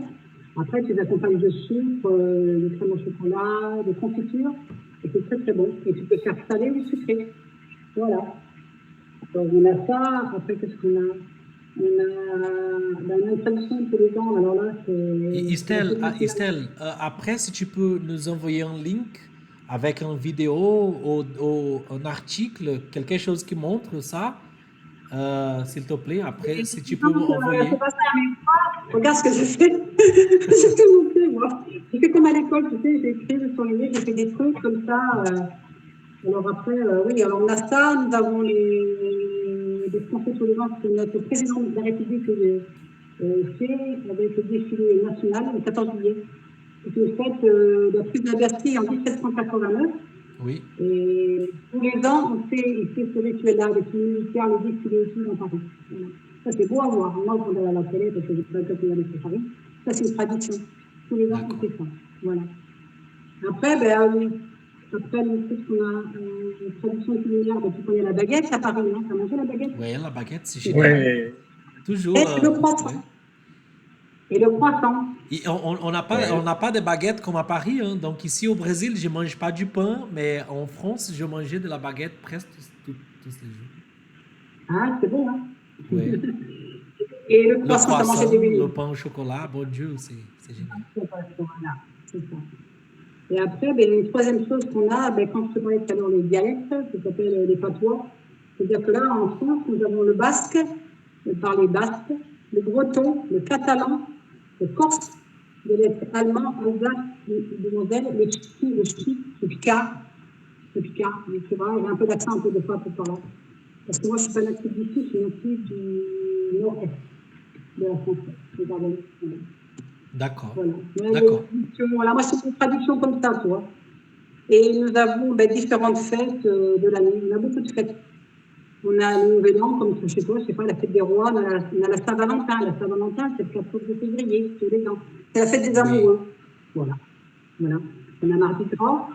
Après, tu les accompagnes de sucre, de crème au chocolat, de confiture, et c'est très très bon. Et tu peux faire salé ou sucré. Voilà. Donc, on a ça. Après, qu'est-ce qu'on a? On a une tradition tous les ans. Alors là, c'est la Estelle, fête nationale. Estelle, après, si tu peux nous envoyer un link avec une vidéo ou un article, quelque chose qui montre ça, s'il te plaît. Après, si tu peux C'est m'envoyer. pas ça, mais regarde ce que j'ai fait. J'ai tout monté, moi. J'ai fait comme à l'école, tu sais, j'ai écrit, j'ai surligné, j'ai fait des trucs comme ça. Alors après, oui, alors on a ça, nous avons les Français tous les ans, c'est notre président de la République fait avec le défilé national le 14 juillet. C'est une fête de la prise de la Bastille en 1789. Oui, Et tous les ans, il fait ce rituel-là avec les militaires, les défilés et tout dans Paris. Voilà. Ça, c'est beau à voir. Moi, quand on à la télé, parce que j'ai pas le temps d'aller sur Paris, ça, c'est une tradition. Tous les ans, on d'accord. fait ça. Voilà. Après, après, qu'est-ce qu'on a une tradition culinaire, tu connais la baguette à Paris, non? Tu as mangé la baguette? Ouais, la baguette, c'est génial. Oui, Toujours. Et le Ouais. croissant. Et le croissant. Et on n'a pas de baguette comme à Paris, hein. Donc ici au Brésil, je mange pas du pain, mais en France, je mangeais de la baguette presque tous les jours. Ah, c'est bon, hein? Ouais. Et le Le croissant, tu as mangé des croissant, le beignets. pain au chocolat, bon Dieu, c'est génial. Voilà, c'est ça. Et après, une troisième chose qu'on a, quand je te parlais tout à l'heure, les dialectes, ça s'appelle les patois. C'est-à-dire que là, en France, nous avons le basque, le parler basque, le breton, le catalan, le corse, les lettres allemand, alsace, le modèle, le ch'ti, le picard, mais c'est vrai, j'ai un peu d'accent un peu de fois pour par là. Parce que moi, je ne suis pas native d'ici, je suis native du nord-est de la France, des Ardennes. Voilà. D'accord. Voilà. D'accord. Voilà, moi, c'est une traduction comme ça, tu vois. Et nous avons différentes fêtes de l'année. On a beaucoup de fêtes. On a le Nouvel An, comme chez toi, je sais pas, la fête des rois, on a la Saint-Valentin. La Saint-Valentin, c'est le 14 février, tous les ans. C'est la fête des Oui. amoureux. Voilà. Voilà. On a Mardi Gras,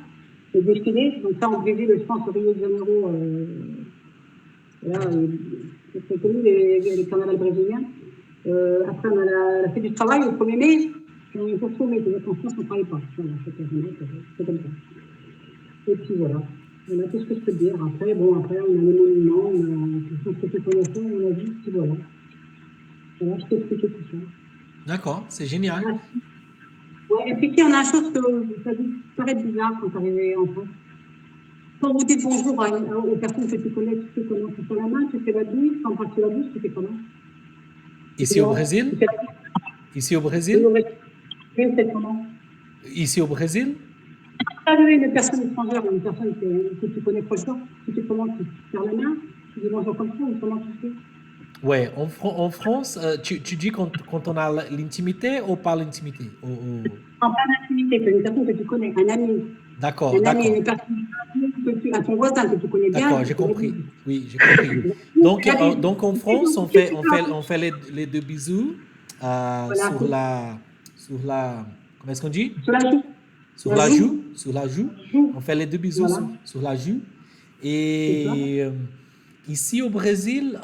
le défilé. Donc ça, en Brésil, je pense, au Rio de Janeiro, là, c'est connu, les carnavals brésiliens. Après, on a la fête du travail, le 1er mai. On est pour trouver, c'est-à-dire qu'en France, on ne travaille pas. Voilà, c'est comme ça. Et puis voilà. Voilà tout ce que je peux te dire. Après, on a les monuments, on a tout ce que tu connais, on a vu, puis voilà. Voilà, je t'ai expliqué tout ça. D'accord, c'est génial. Ah, ouais, et puis on a une chose que ça paraît bizarre quand tu arrives en France. Quand vous dites bonjour aux personnes que tu connais, tu fais comment? Tu fais la main, tu fais la bouche, quand tu fais la bouche, tu fais comment? Tu Ici au vois, tu Brésil? fais la bouche, Ici au tu Brésil? fais comment? Ici au Brésil? Saluer une personne étrangère ou une personne que tu connais prochement, tu fais comment? Tu serres la main, tu dis bonjour comme ça, ou comment tu fais? Ouais, en France, tu dis quand on a l'intimité ou pas l'intimité? En plein intimité, une personne que tu connais, D'accord, un ami, d'accord. une personne à ton voisin que tu connais bien, D'accord, que j'ai tu connais bien. compris. Oui, j'ai compris. Donc en France, on fait les deux bisous Voilà, sur la, comment est-ce qu'on dit? sur la joue, Sur la la joue, joue, sur la joue. joue, On fait les deux bisous voilà, sur la joue. c'est ça. Et ici au Brésil,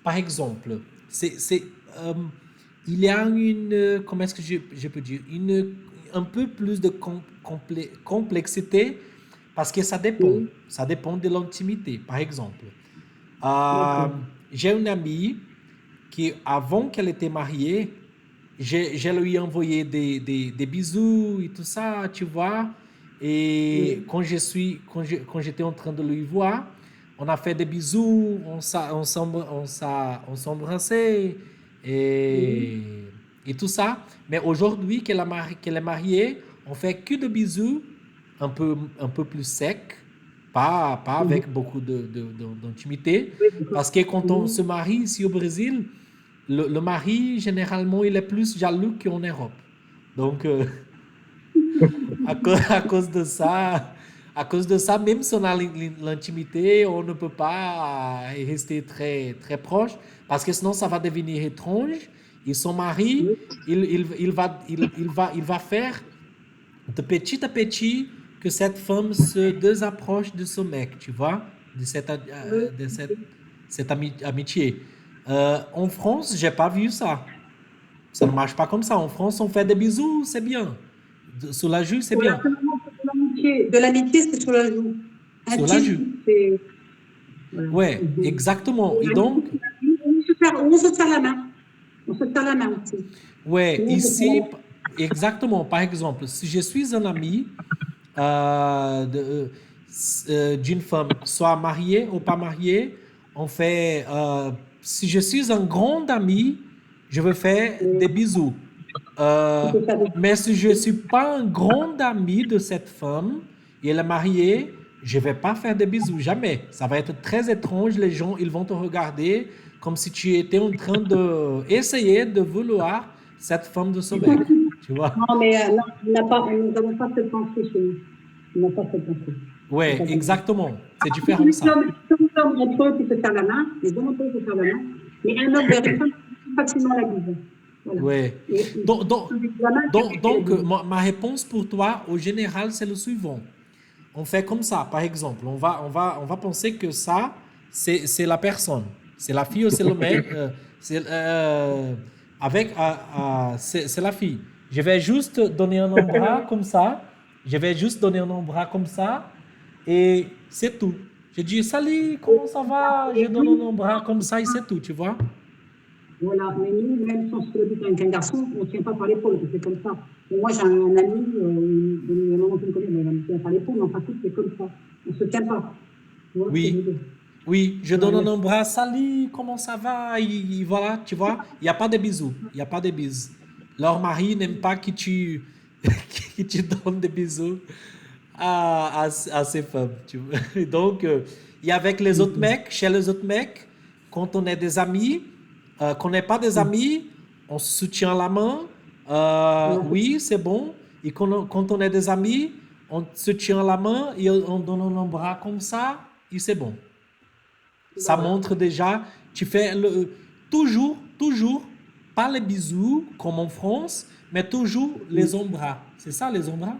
par exemple, c'est, euh, il y a comment est-ce que je peux dire, un peu plus de complexité parce que Oui, ça dépend de l'intimité. Par exemple, euh, d'accord. j'ai une amie qui, avant qu'elle était mariée, je lui ai envoyé des bisous et tout ça, tu vois. Et Oui, quand j'étais en train de lui voir, on a fait des bisous, on s'embrassait et, oui, et tout ça. Mais aujourd'hui qu'elle est mariée, on fait que des bisous un peu plus secs, pas mhm. avec beaucoup d'intimité. Oui, d'accord. Parce que quand on se Mhm. marie ici au Brésil, le mari, généralement, il est plus jaloux qu'en Europe. Donc, à cause de ça, même si on a l'intimité, on ne peut pas rester très proche parce que sinon, ça va devenir étrange. Et son mari, Oui, il va faire de petit à petit que cette femme se désapproche de ce mec, tu vois, oui, de cette amitié. En France, j'ai pas vu ça. Ça ne marche pas comme ça. En France, on fait des bisous, c'est bien. Sous la joue, c'est voilà, bien. seulement pour l'amitié. De l'amitié, c'est sur la joue. Sur la joue. Intime, c'est. Voilà. Ouais, Mhm. exactement. Et Et l'amitié, donc, c'est la vie. On se serre la main. On se serre la main aussi. ouais, Nous, on se serre la ici, main. exactement. Par exemple, si je suis un ami d'une femme, soit mariée ou pas mariée, on fait. Si je suis un grand ami, je veux faire Et des bisous. tu Euh, peux faire des. mais si je ne suis pas un grand ami de cette femme et elle est mariée, je ne vais pas faire de bisous, jamais. Ça va être très étrange. Les gens, ils vont te regarder comme si tu étais en train de essayer de vouloir cette femme de ce mec. Tu vois? Non, mais non, nous n'avons pas cette pensée chez nous. On n'a pas cette pensée. C'est Ouais, pas comme ça. exactement. C'est Si différent ça. deux hommes entre eux qui se serrent la main, les hommes entre eux se serrent la main, mais un homme vers une femme, c'est facilement la bise. Voilà. Ouais. Et Donc, donc, la main, c'est lui qui la bise. ma réponse pour toi, au général, c'est le suivant. On fait comme ça, par exemple. On va penser que ça, c'est la personne. C'est la fille ou c'est le mec. C'est c'est la fille. Je vais juste donner un bras comme ça. Je vais juste donner un bras comme ça. Et c'est tout. Je dis, salut, comment ça va? Je Et donne oui, un bras comme ça et c'est tout, tu vois? voilà. Mais nous, même si on se fait avec un garçon, on ne tient pas par l'épaule, c'est comme ça. Et moi, j'ai un ami, il y a un moment que je connais, mais il me tient par l'épaule, mais en pratique, c'est comme ça. On ne se tient pas. Tu vois ce que je veux Oui. dire? Oui, je donne Voilà. un bras, salut, comment ça va? Voilà, tu vois, il n'y a pas de bisous, il n'y a pas de bisous. Leur mari n'aime pas que que tu donnes des bisous à ces femmes. Tu vois. Donc, et avec les autres Mhm. mecs, chez les autres mecs, quand on est des amis, qu'on n'est pas des amis, on se soutient la main, Voilà. oui, c'est bon. Et quand on est des amis, on se tient la main et on donne un bras comme ça, et c'est bon. Ben Ça voilà. montre déjà, tu fais toujours, pas les bisous comme en France, mais toujours les ombras. C'est ça les ombras?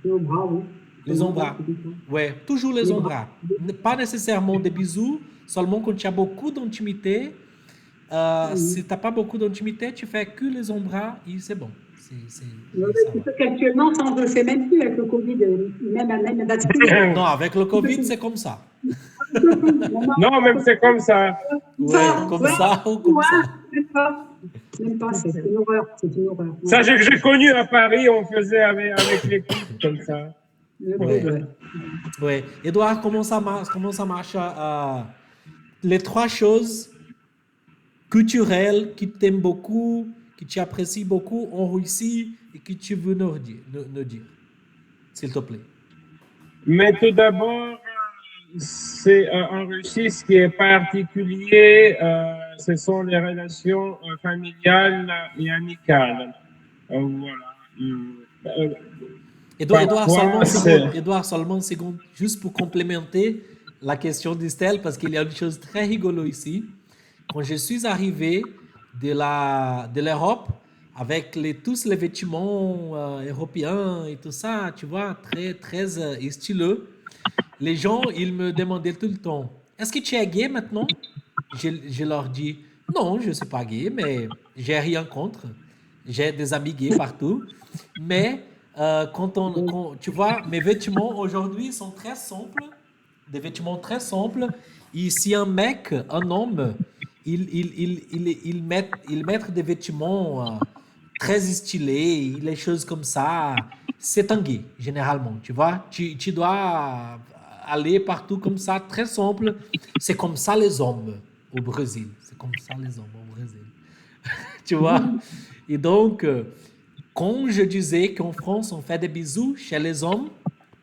C'est au bras, oui. Les Seulement, ouais, ombras. c'est comme ça. Ouais, toujours les Les bras. ombras. Pas nécessairement des bisous, seulement quand tu as beaucoup d'intimité. Si Mhm. tu n'as pas beaucoup d'intimité, tu fais que les ombras et c'est bon. Ouais, Et ça c'est va. sûr qu'actuellement, ça, on ne le fait même plus avec le Covid, même vacciné. Non, avec le Tu peux Covid, plus. c'est comme ça. Tu peux plus. Non, non, Non, même c'est comme ça. comme Ouais, ça, comme ouais, ça ou comme ça. ouais, même pas. Même pas, c'est une horreur. C'est une horreur. Ça, Ouais. j'ai connu à Paris, on faisait avec l'équipe comme ça. Le Ouais. Covid, ouais. Ouais. Edouard, comment ça marche les trois choses culturelles qui t'aiment beaucoup, que tu apprécies beaucoup en Russie et que tu veux nous dire, s'il te plaît. Mais tout d'abord, c'est en Russie, ce qui est particulier, ce sont les relations familiales et amicales. Voilà. Euh, Edouard, seulement une seconde, juste pour complémenter la question d'Estelle, parce qu'il y a une chose très rigolo ici. Quand je suis arrivé de l'Europe, avec tous les vêtements européens et tout ça, tu vois, très, très styleux, les gens, ils me demandaient tout le temps, est-ce que tu es gay maintenant? Je leur dis, non, je ne suis pas gay, mais j'ai rien contre. J'ai des amis gays partout. Mais tu vois, mes vêtements aujourd'hui sont très simples, des vêtements très simples. Et si un mec, un homme, il met des vêtements très stylés, les choses comme ça, c'est un gay, généralement. Tu vois, tu dois aller partout comme ça, très simple. C'est comme ça les hommes au Brésil. C'est comme ça les hommes au Brésil. Tu vois? Et donc, quand je disais qu'en France, on fait des bisous chez les hommes,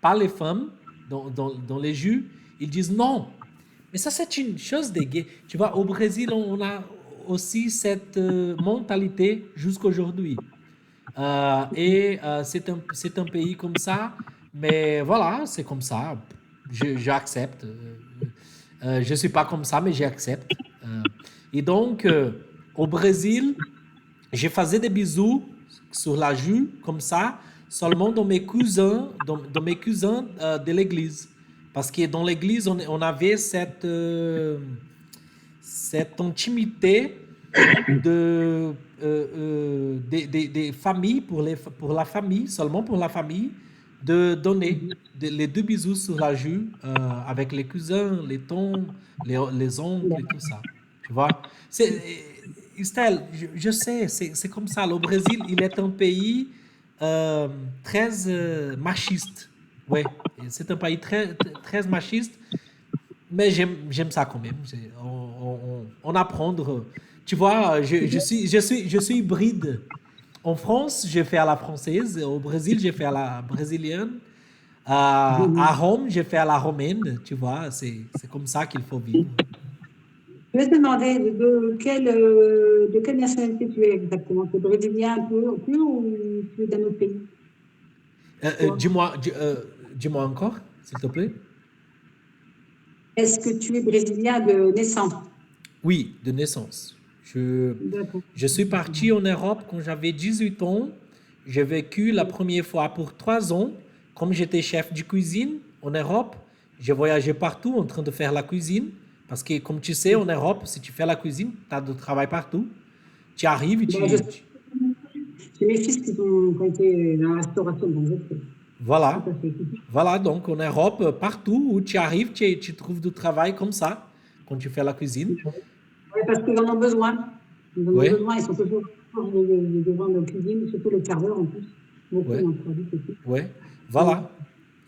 pas les femmes, dans les jus, ils disent non. Mais ça, c'est une chose des gays. Tu vois, au Brésil, on a aussi cette mentalité jusqu'aujourd'hui. C'est un pays comme ça, mais voilà, c'est comme ça. J'accepte. Je ne suis pas comme ça, mais j'accepte. Et donc, au Brésil, je faisais des bisous sur la joue, comme ça, seulement dans mes cousins de l'église. Parce que dans l'église, on avait cette intimité des familles, pour la famille, seulement pour la famille, de donner les 2 bisous sur la joue avec les cousins, les tantes, les oncles et tout ça. Tu vois? Estelle, je sais, c'est comme ça. Le Brésil, il est un pays très machiste. Oui, c'est un pays très machiste, mais j'aime ça quand même. On apprend. Tu vois, je suis hybride. En France, j'ai fait à la française. Au Brésil, j'ai fait à la brésilienne. À Rome, j'ai fait à la romaine. Tu vois, c'est comme ça qu'il faut vivre. Je vais te demander de quelle nationalité tu es exactement. Tu es brésilien un peu ou tu es d'un autre pays? Dis-moi encore, s'il te plaît. Est-ce que tu es brésilien de naissance? Oui, de naissance. D'accord. Je suis parti en Europe quand j'avais 18 ans. J'ai vécu la première fois pour 3 ans. Comme j'étais chef de cuisine en Europe, j'ai voyagé partout en train de faire la cuisine. Parce que, comme tu sais, en Europe, si tu fais la cuisine, tu as du travail partout. Tu arrives et Ben, j'ai mes fils qui ont été dans la restauration, donc je sais. Tout Voilà. à fait. Voilà, donc en Europe, partout où tu arrives, tu trouves du travail comme ça, quand tu fais la cuisine. Ouais, parce qu'ils en ont besoin. Ils en ont Oui, besoin. Ils sont toujours devant nos cuisines, surtout les serveurs en plus. Beaucoup oui, en produit aussi. oui. Ouais. Voilà.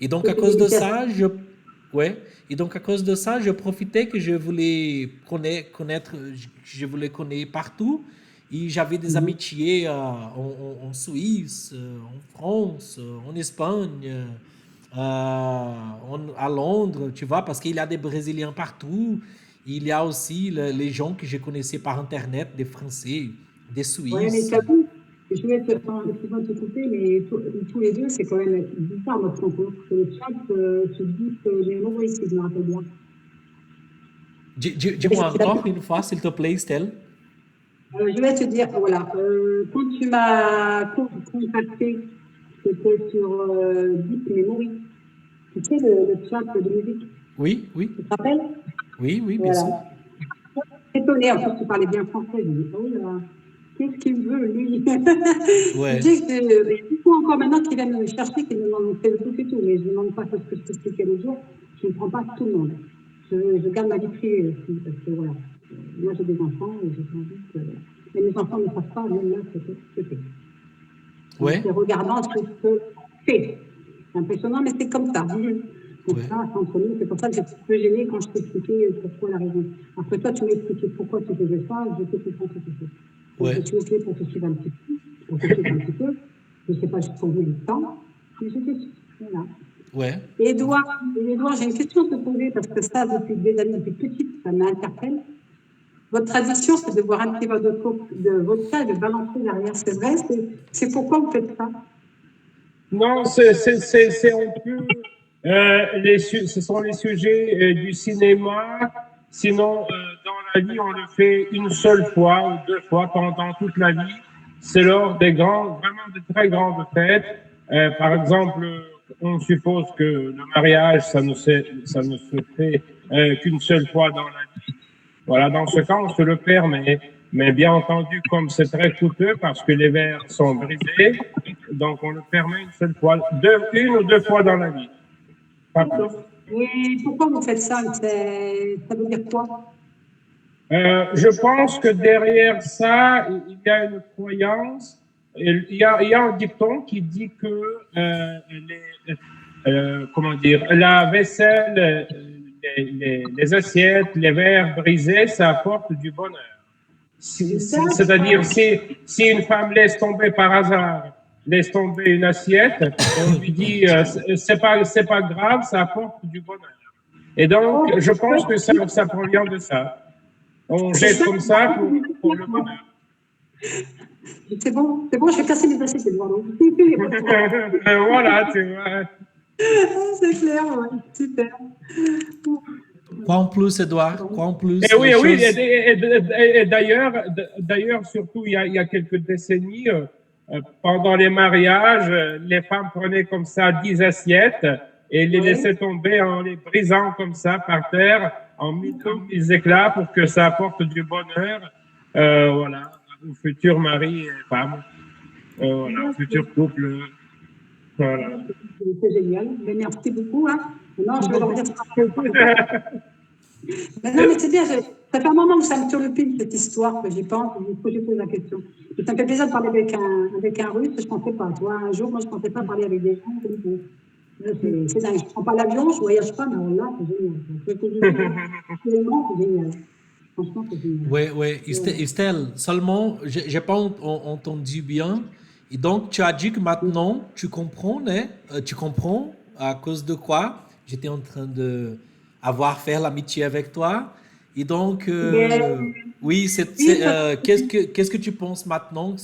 Et donc, à cause de ça, ouais. Et donc, à cause de ça, je profitais que je voulais connaître, je voulais connaître partout. Et j'avais des amitiés en Suisse, en France, en Espagne, à Londres, tu vois, parce qu'il y a des Brésiliens partout. Il y a aussi les gens que je connaissais par Internet, des Français, des Ouais, mais Suisses. t'as vu, je vais te, enfin, excuse-moi de te couper, mais tous les deux, c'est quand même bizarre notre rencontre. Que le chat se dit les mots ici, je me rappelle bien. Dis-moi encore une fois, s'il te plaît, Estelle. Je vais te dire, voilà, quand tu m'as contacté, c'était sur Deep Memory. Tu sais, le chat de musique, Oui, oui, tu te rappelles? oui, oui, bien sûr. Voilà. Étonnée, en plus, tu parlais bien français. Je me dis, oh là, qu'est-ce qu'il veut, lui? Je Ouais, dis que du coup, encore maintenant qu'il vient me chercher, qu'il me demande fait le truc et tout, mais je ne demande pas ce que je t'expliquais l'autre jour, je ne prends pas tout le monde. Je garde ma vie privée aussi, parce que voilà, moi j'ai des enfants et j'ai pas envie que. Mais mes enfants ne savent pas, même là, c'est fait. Donc ouais, c'est regardant ce que fait. C'est impressionnant, mais c'est comme ça. Donc ouais. ça, c'est entre nous, c'est pour ça que j'étais un peu gênée quand je t'expliquais pourquoi la raison. Après toi, tu m'as expliqué pourquoi tu faisais ça, je te comprends tout à fait. Donc, je Ouais, suis OK pour te suivre un petit peu. Pour te suivre un petit peu. Je ne sais pas jusqu'au bout du temps, mais je te suis. Voilà. ouais. Et Edouard, j'ai une question à te poser parce que ça, depuis des années, depuis petite, ça m'interpelle. Votre tradition, c'est de boire un petit verre de vodka et de balancer derrière. C'est vrai? C'est pourquoi vous faites ça? Non, c'est un peu, ce sont les sujets du cinéma. Sinon, dans la vie, on le fait une seule fois ou deux fois pendant toute la vie. C'est lors des vraiment de très grandes fêtes. Par exemple, on suppose que le mariage, ça ne se fait qu'une seule fois dans la vie. Voilà, dans ce cas, on se le permet. Mais bien entendu, comme c'est très coûteux parce que les verres sont brisés, donc on le permet une seule fois, une ou deux fois dans la vie. Pas plus. D'accord. Et pourquoi vous faites ça? Ça veut dire quoi? Je pense que derrière ça, il y a une croyance. Il y a un dicton qui dit que comment dire, la vaisselle, les assiettes, les verres brisés, ça apporte du bonheur. C'est-à-dire, si une femme laisse tomber par hasard, laisse tomber une assiette, on lui dit, c'est pas grave, ça apporte du bonheur. Et donc, je pense que ça provient de ça. On jette comme ça pour le bonheur. C'est bon, je vais casser mes assiettes, Edouard. Voilà, tu vois. C'est clair, ouais, super. Quoi en plus, Edouard? Quoi en plus? Et oui, Les oui, choses... et d'ailleurs, surtout il y a quelques décennies, pendant les mariages, les femmes prenaient comme ça 10 assiettes et les laissaient tomber en les brisant comme ça par terre, en mille éclats pour que ça apporte du bonheur, voilà, au futur mari et femme, voilà, au futur couple, voilà. C'est génial. Mais merci beaucoup. Hein. Non, je vais leur dire ça. Mais non, mais c'est bien. Ça fait un moment que ça me turlupine, cette histoire, que j'y pense. Du coup, j'ai posé la question. Et ça me fait plaisir de parler avec un Russe. Je ne pensais pas. Toi, un jour, moi, je ne pensais pas parler avec des gens. C'est dingue. Je ne prends pas l'avion, je ne voyage pas, mais là, c'est génial. C'est génial. Franchement, c'est génial. Oui, oui. Estelle, seulement, je n'ai pas entendu bien. Et donc, tu as dit que maintenant, tu comprends, né? Tu comprends à cause de quoi j'étais en train de avoir faire l'amitié avec toi. Et donc, oui, qu'est-ce que tu penses maintenant?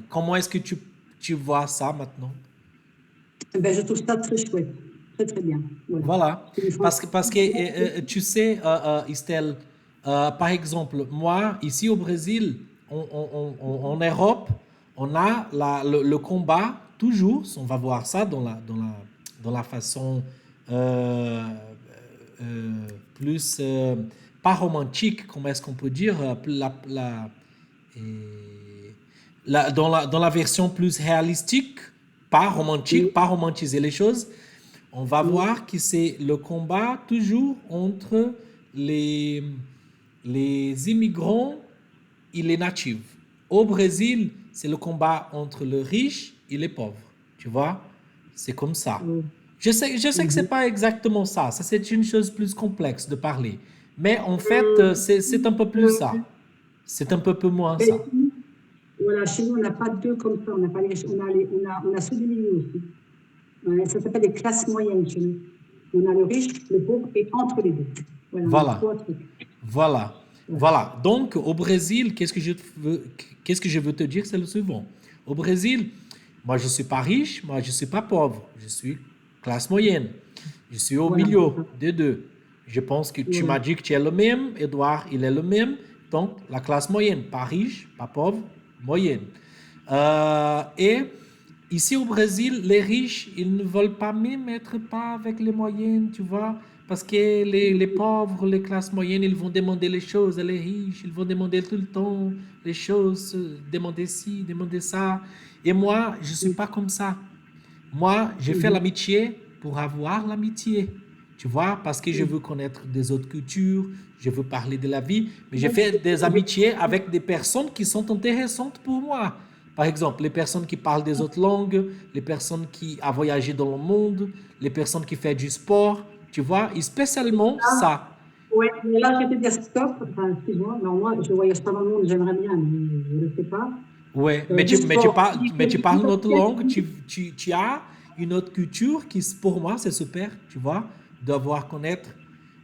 Comment est-ce que tu vois ça maintenant? Ben, je trouve ça très chouette. Très, très bien. Voilà. Voilà. Parce que tu sais, Estelle, par exemple, moi, ici au Brésil, en Europe, on a le combat, toujours, on va voir ça dans la façon euh, euh, plus, pas romantique, comment est-ce qu'on peut dire, euh, dans la version plus réalistique, pas romantique, pas romantiser les choses, on va voir que c'est le combat toujours entre les, les immigrants et les natifs. Au Brésil, c'est le combat entre les riches et les pauvres. Tu vois? C'est comme ça. Je sais que c'est pas exactement ça. Ça, c'est une chose plus complexe de parler. Mais en fait, c'est un peu plus ça. C'est un peu moins Mais ça. voilà, chez nous, on n'a pas deux comme ça. On a, pas on a ceux du milieu aussi. Ça s'appelle les classes moyennes chez nous. On a le riche, le pauvre et entre les deux. Voilà, on a Voilà. trois trucs. Voilà. Voilà. Donc, au Brésil, qu'est-ce que je veux te dire? C'est le suivant. Au Brésil, moi, je ne suis pas riche, moi, je ne suis pas pauvre. Je suis classe moyenne. Je suis au Voilà, milieu c'est ça. des deux. Je pense que tu Voilà. m'as dit que tu es le même. Edouard, il est le même. Donc, la classe moyenne. Pas riche, pas pauvre, moyenne. Et ici au Brésil, les riches, ils ne veulent pas même être pas avec les moyennes, tu vois. Parce que les pauvres, les classes moyennes, ils vont demander les choses. Et les riches, ils vont demander tout le temps les choses, demander ci, demander ça. Et moi, je ne suis pas comme ça. Moi, je fais l'amitié pour avoir l'amitié. Tu vois, parce que je veux connaître des autres cultures, je veux parler de la vie, mais je fais des amitiés avec des personnes qui sont intéressantes pour moi. Par exemple, les personnes qui parlent des autres langues, les personnes qui ont voyagé dans le monde, les personnes qui font du sport, tu vois, et spécialement ça. Ouais, mais là, je vais te dire stop. Enfin, excuse-moi, non, moi, je voyage pas dans le monde, j'aimerais bien, mais je ne le fais pas. Ouais, Juste pour mais tu parles une autre langue, tu as une autre culture qui, pour moi, c'est super, tu vois, devoir connaître.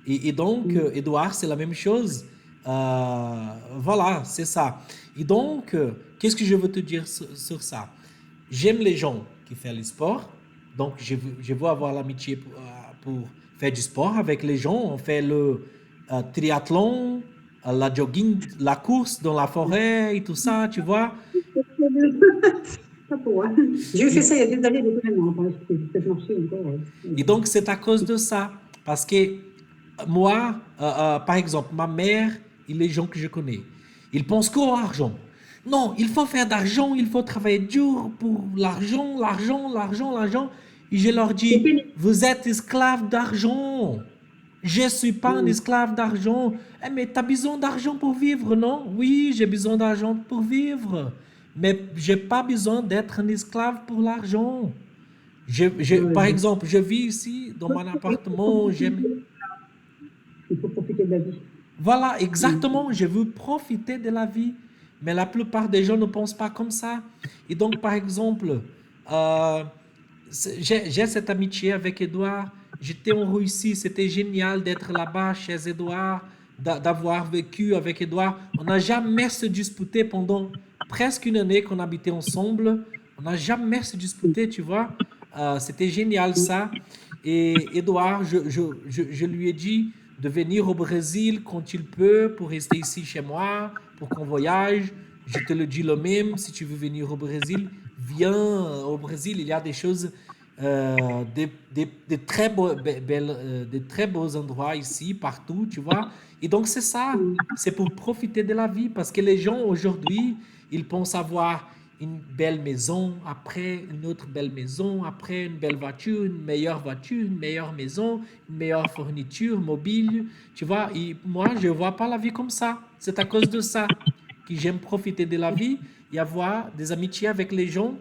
Et donc, Edouard, c'est la même chose. Voilà, c'est ça. Et donc, qu'est-ce que je veux te dire sur ça? J'aime les gens qui font le sport. Donc, je veux avoir l'amitié pour faire du sport avec les gens. On fait le triathlon, la jogging, la course dans la forêt et tout ça, tu vois. pas pour moi. J'ai fait Et, ça il y a des années, des années, enfin, je peux peut-être marcher encore. Ouais. et donc, c'est à cause de ça. Parce que moi, par exemple, ma mère et les gens que je connais, ils pensent qu'au argent. Non, il faut faire d'argent, il faut travailler dur pour l'argent, l'argent, l'argent, l'argent. Et je leur C'est dis, fini. vous êtes esclaves d'argent. Je ne suis pas un Mm. esclave d'argent. Eh, mais tu as besoin d'argent pour vivre, non? Oui, j'ai besoin d'argent pour vivre. Mais je n'ai pas besoin d'être un esclave pour l'argent. Ouais, Par exemple, je vis ici dans mon appartement, j'aime. il faut profiter de la vie. Voilà, Mm. exactement, je veux profiter de la vie. Mais la plupart des gens ne pensent pas comme ça. Et donc, par exemple, euh, j'ai cette amitié avec Edouard. J'étais en Russie, c'était génial d'être là-bas chez Edouard, d'avoir vécu avec Edouard. On n'a jamais se disputé pendant presque une année qu'on habitait ensemble. On n'a jamais se disputé, tu vois. C'était génial ça. Et Edouard, je lui ai dit de venir au Brésil quand il peut pour rester ici chez moi, pour qu'on voyage. Je te le dis le même, si tu veux venir au Brésil, viens au Brésil. Il y a des choses, des très des très beaux endroits ici, partout, tu vois. Et donc c'est ça, Mm. c'est pour profiter de la vie, parce que les gens aujourd'hui, ils pensent avoir une belle maison, après une autre belle maison, après une belle voiture, une meilleure maison, une meilleure fourniture mobile, tu vois. Et moi, je ne vois pas la vie comme ça. C'est à cause de ça que j'aime profiter de la vie et avoir des amitiés avec les gens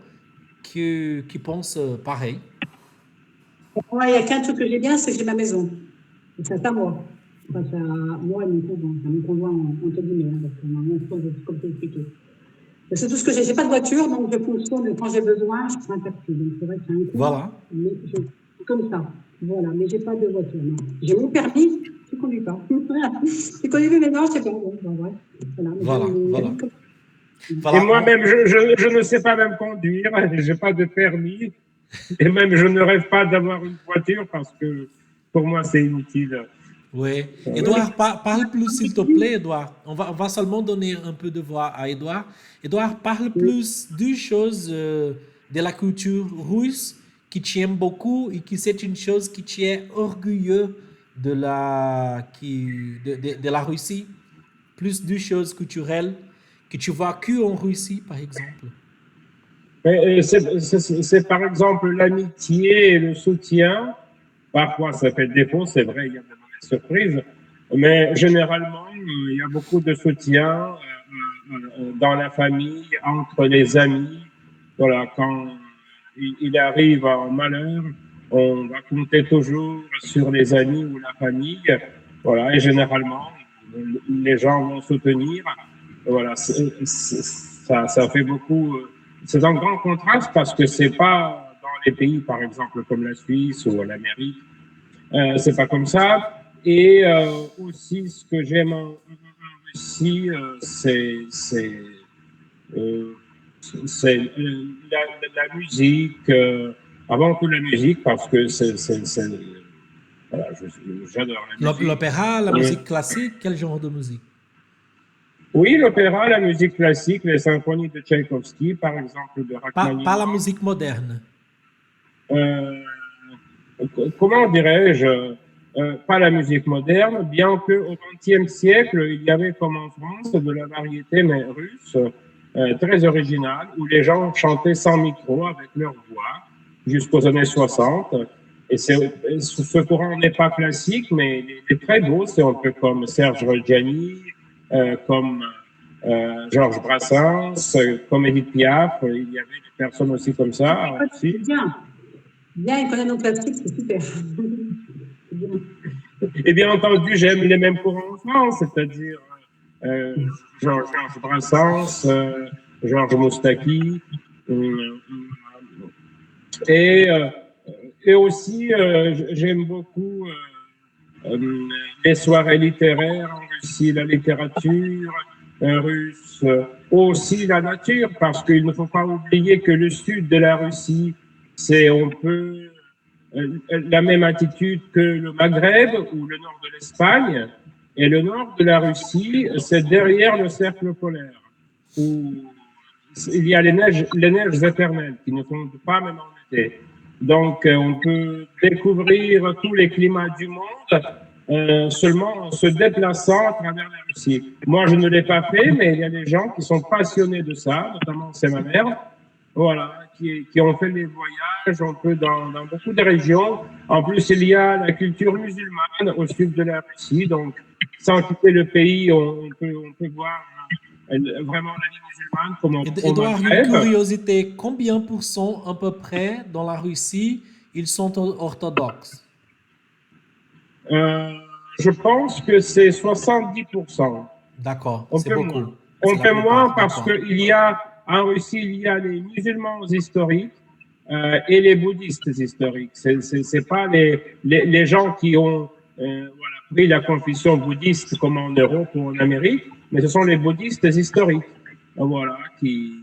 qui pensent pareil. Moi, il n'y a qu'un truc que j'ai bien, c'est que j'ai ma maison. Et ça, c'est à moi. Enfin, c'est à moi et mon conjoint entre guillemets, hein, parce qu'on a mon frère, comme je t'ai expliqué. C'est tout ce que j'ai. J'ai pas de voiture, donc je fonctionne quand j'ai besoin, je prends un taxi. Donc c'est vrai que c'est un coût, Voilà, mais c'est comme ça. Voilà, mais j'ai pas de voiture. Non. J'ai mon permis, je ne conduis pas. J'ai conduit, mais non, je sais pas. Bon, ben, ouais. Voilà, mais voilà, j'habite voilà. comme ça. Et Voilà, moi-même, je ne sais pas même conduire, je n'ai pas de permis, et même je ne rêve pas d'avoir une voiture parce que pour moi, c'est inutile. oui. Ouais, mais Edouard, parle plus s'il te plaît, Edouard. On va seulement donner un peu de voix à Edouard. Edouard, parle plus deux choses de la culture russe qui t'aime beaucoup et qui c'est une chose qui t'est orgueilleux de la Russie. Plus deux choses culturelles que tu vois que en Russie, par exemple. C'est par exemple l'amitié et le soutien. Parfois, ça fait défaut, c'est vrai, il y a de mauvaises surprises, mais généralement, il y a beaucoup de soutien dans la famille, entre les amis. Voilà, quand il arrive un malheur, on va compter toujours sur les amis ou la famille. Voilà, et généralement, les gens vont soutenir. Voilà, ça fait beaucoup. C'est un grand contraste parce que c'est pas dans les pays, par exemple, comme la Suisse ou l'Amérique, c'est pas comme ça. Et aussi, ce que j'aime en Russie, euh, c'est la musique, avant tout la musique, parce que voilà, j'adore la musique. L'opéra, la Euh, musique classique, quel genre de musique? oui, l'opéra, la musique classique, les symphonies de Tchaïkovski, par exemple, de Pas la Rachmaninoff. musique moderne. Euh, comment dirais-je, pas la musique moderne, bien qu'au XXe siècle, il y avait comme en France de la variété mais russe, très originale, où les gens chantaient sans micro avec leur voix jusqu'aux années 60. Et ce courant n'est pas classique, mais il est très beau. C'est un peu comme Serge Reggiani, comme Georges Brassens, comme Edith Piaf. Il y avait des personnes aussi comme ça aussi. c'est bien. Bien, il connaît nos classiques, c'est super. C'est bien. Et bien entendu, j'aime les mêmes courants en France, c'est-à-dire euh, Georges Brassens, Georges Moustaki, euh, et, euh, et aussi j'aime beaucoup les soirées littéraires en Russie, la littérature russe, aussi la nature, parce qu'il ne faut pas oublier que le sud de la Russie, c'est un peu la même attitude que le Maghreb ou le nord de l'Espagne, et le nord de la Russie, c'est derrière le cercle polaire, où il y a les neiges éternelles qui ne fondent pas même en été. Donc, on peut découvrir tous les climats du monde seulement en se déplaçant à travers la Russie. Moi, je ne l'ai pas fait, mais il y a des gens qui sont passionnés de ça, notamment c'est ma mère, voilà, qui ont fait des voyages un peu dans beaucoup de régions. En plus, il y a la culture musulmane au sud de la Russie, donc sans quitter le pays, on peut voir vraiment la vie musulmane comme au Edouard, une Maghreb. curiosité, combien pour cent à peu près dans la Russie ils sont orthodoxes? Euh, je pense que c'est 70%. D'accord, On c'est peut beaucoup. moins. C'est On la peut moins plupart, parce d'accord. qu'il y a, en Russie, il y a les musulmans historiques et les bouddhistes historiques. C'est pas les gens qui ont voilà, pris la confession bouddhiste comme en Europe ou en Amérique, mais ce sont les bouddhistes historiques, voilà, qui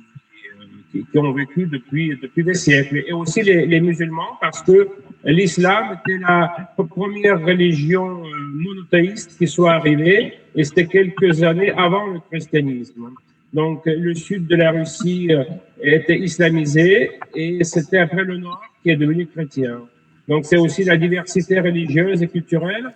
ont vécu depuis des siècles. Et aussi les musulmans, parce que l'islam était la première religion monothéiste qui soit arrivée, et c'était quelques années avant le christianisme. Donc, le sud de la Russie était islamisé, et c'était après le nord qui est devenu chrétien. Donc, c'est aussi la diversité religieuse et culturelle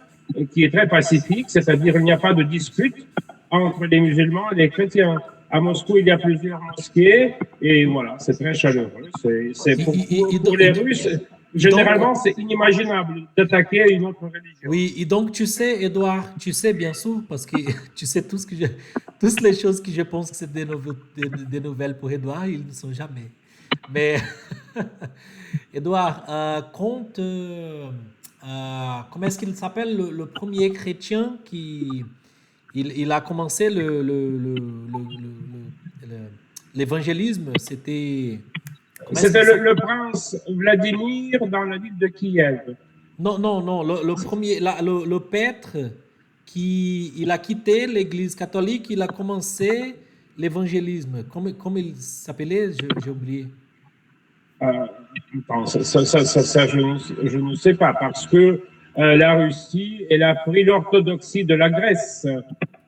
qui est très pacifique, c'est-à-dire il n'y a pas de dispute entre les musulmans et les chrétiens. À Moscou, il y a plusieurs mosquées et voilà, c'est très chaleureux. C'est pour les Russes, Donc, généralement, c'est inimaginable d'attaquer une autre religion. oui, et donc tu sais, Edouard, tu sais bien sûr, parce que tu sais tout ce que toutes les choses que je pense que c'est des nouvelles pour Edouard, ils ne sont jamais. Mais, Edouard, comment est-ce qu'il s'appelle le premier chrétien qui il a commencé l'évangélisme, c'était, comment est-ce C'était qu'il s'appelle? le prince Vladimir dans la ville de Kiev. Non, non, non. Le premier, le prêtre qui il a quitté l'Église catholique, il a commencé l'évangélisme. Comment il s'appelait? J'ai oublié. Euh, je ne sais pas, parce que la Russie, elle a pris l'orthodoxie de la Grèce.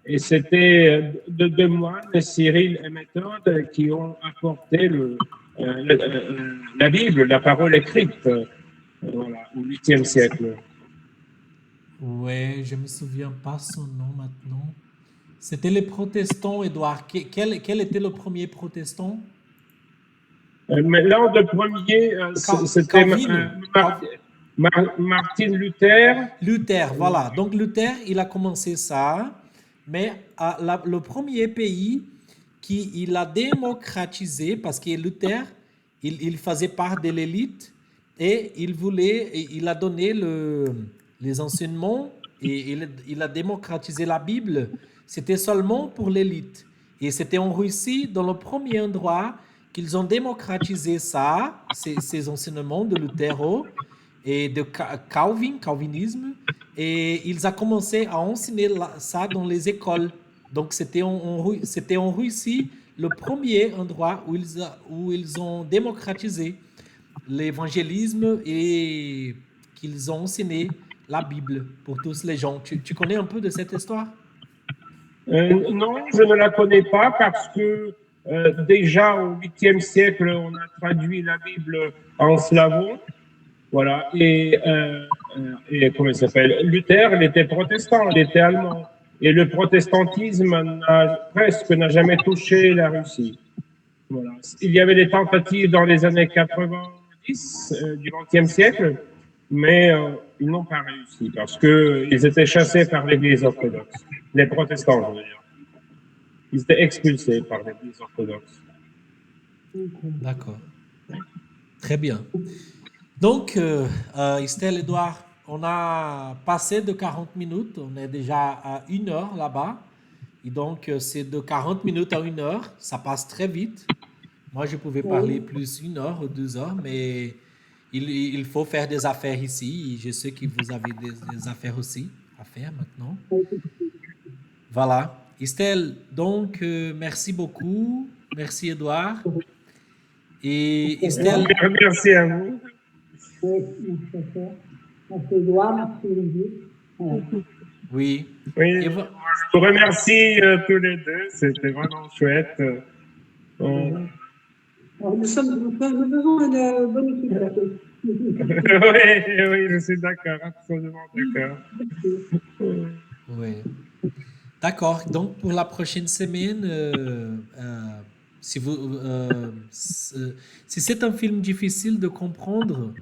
Et c'était deux moines, Cyril et Méthode, qui ont apporté la Bible, la parole écrite, voilà, au 8e siècle. Ouais, je me souviens pas son nom maintenant. C'était les protestants, Édouard. Quel était le premier protestant? Mais l'un des premiers, c'était Calvin. Martin Luther. Luther, voilà. Donc Luther, il a commencé ça, mais le premier pays qui il a démocratisé, parce que Luther, il faisait part de l'élite et il a donné les enseignements et il a démocratisé la Bible. C'était seulement pour l'élite. Et c'était en Russie, dans le premier endroit, qu'ils ont démocratisé ça, ces enseignements de Luther et de calvinisme, et ils ont commencé à enseigner ça dans les écoles. Donc c'était en Russie le premier endroit où ils ont démocratisé l'évangélisme et qu'ils ont enseigné la Bible pour tous les gens. Tu connais un peu de cette histoire? Non, je ne la connais pas parce que déjà au 8e siècle, on a traduit la Bible en slavon. Voilà. Et comment il s'appelle? Luther, il était protestant, il était allemand. Et le protestantisme presque n'a jamais touché la Russie. Voilà. Il y avait des tentatives dans les années 90 du 20e siècle, mais ils n'ont pas réussi parce qu'ils étaient chassés par l'Église orthodoxe. Les protestants, je veux dire. Ils étaient expulsés par l'Église orthodoxe. D'accord. Très bien. Donc, Estelle, Edouard, on a passé de 40 minutes. On est déjà à 1 heure là-bas. Et donc, c'est de 40 minutes à 1 heure. Ça passe très vite. Moi, je pouvais parler Oui. plus 1 heure ou 2 heures, mais il faut faire des affaires ici. Et je sais que vous avez des affaires aussi à faire maintenant. Voilà. Estelle, donc, merci beaucoup. Merci, Edouard. Et Estelle, Merci à vous. Oui, merci à toi. Merci Edouard, merci Olivier. Voilà. oui. Oui, Et je vous remercie tous les deux. C'était vraiment chouette. Nous faisons une bonne équipe. Là. Oui, je suis d'accord, absolument d'accord. oui. D'accord. Donc, pour la prochaine semaine, si vous, si c'est un film difficile de comprendre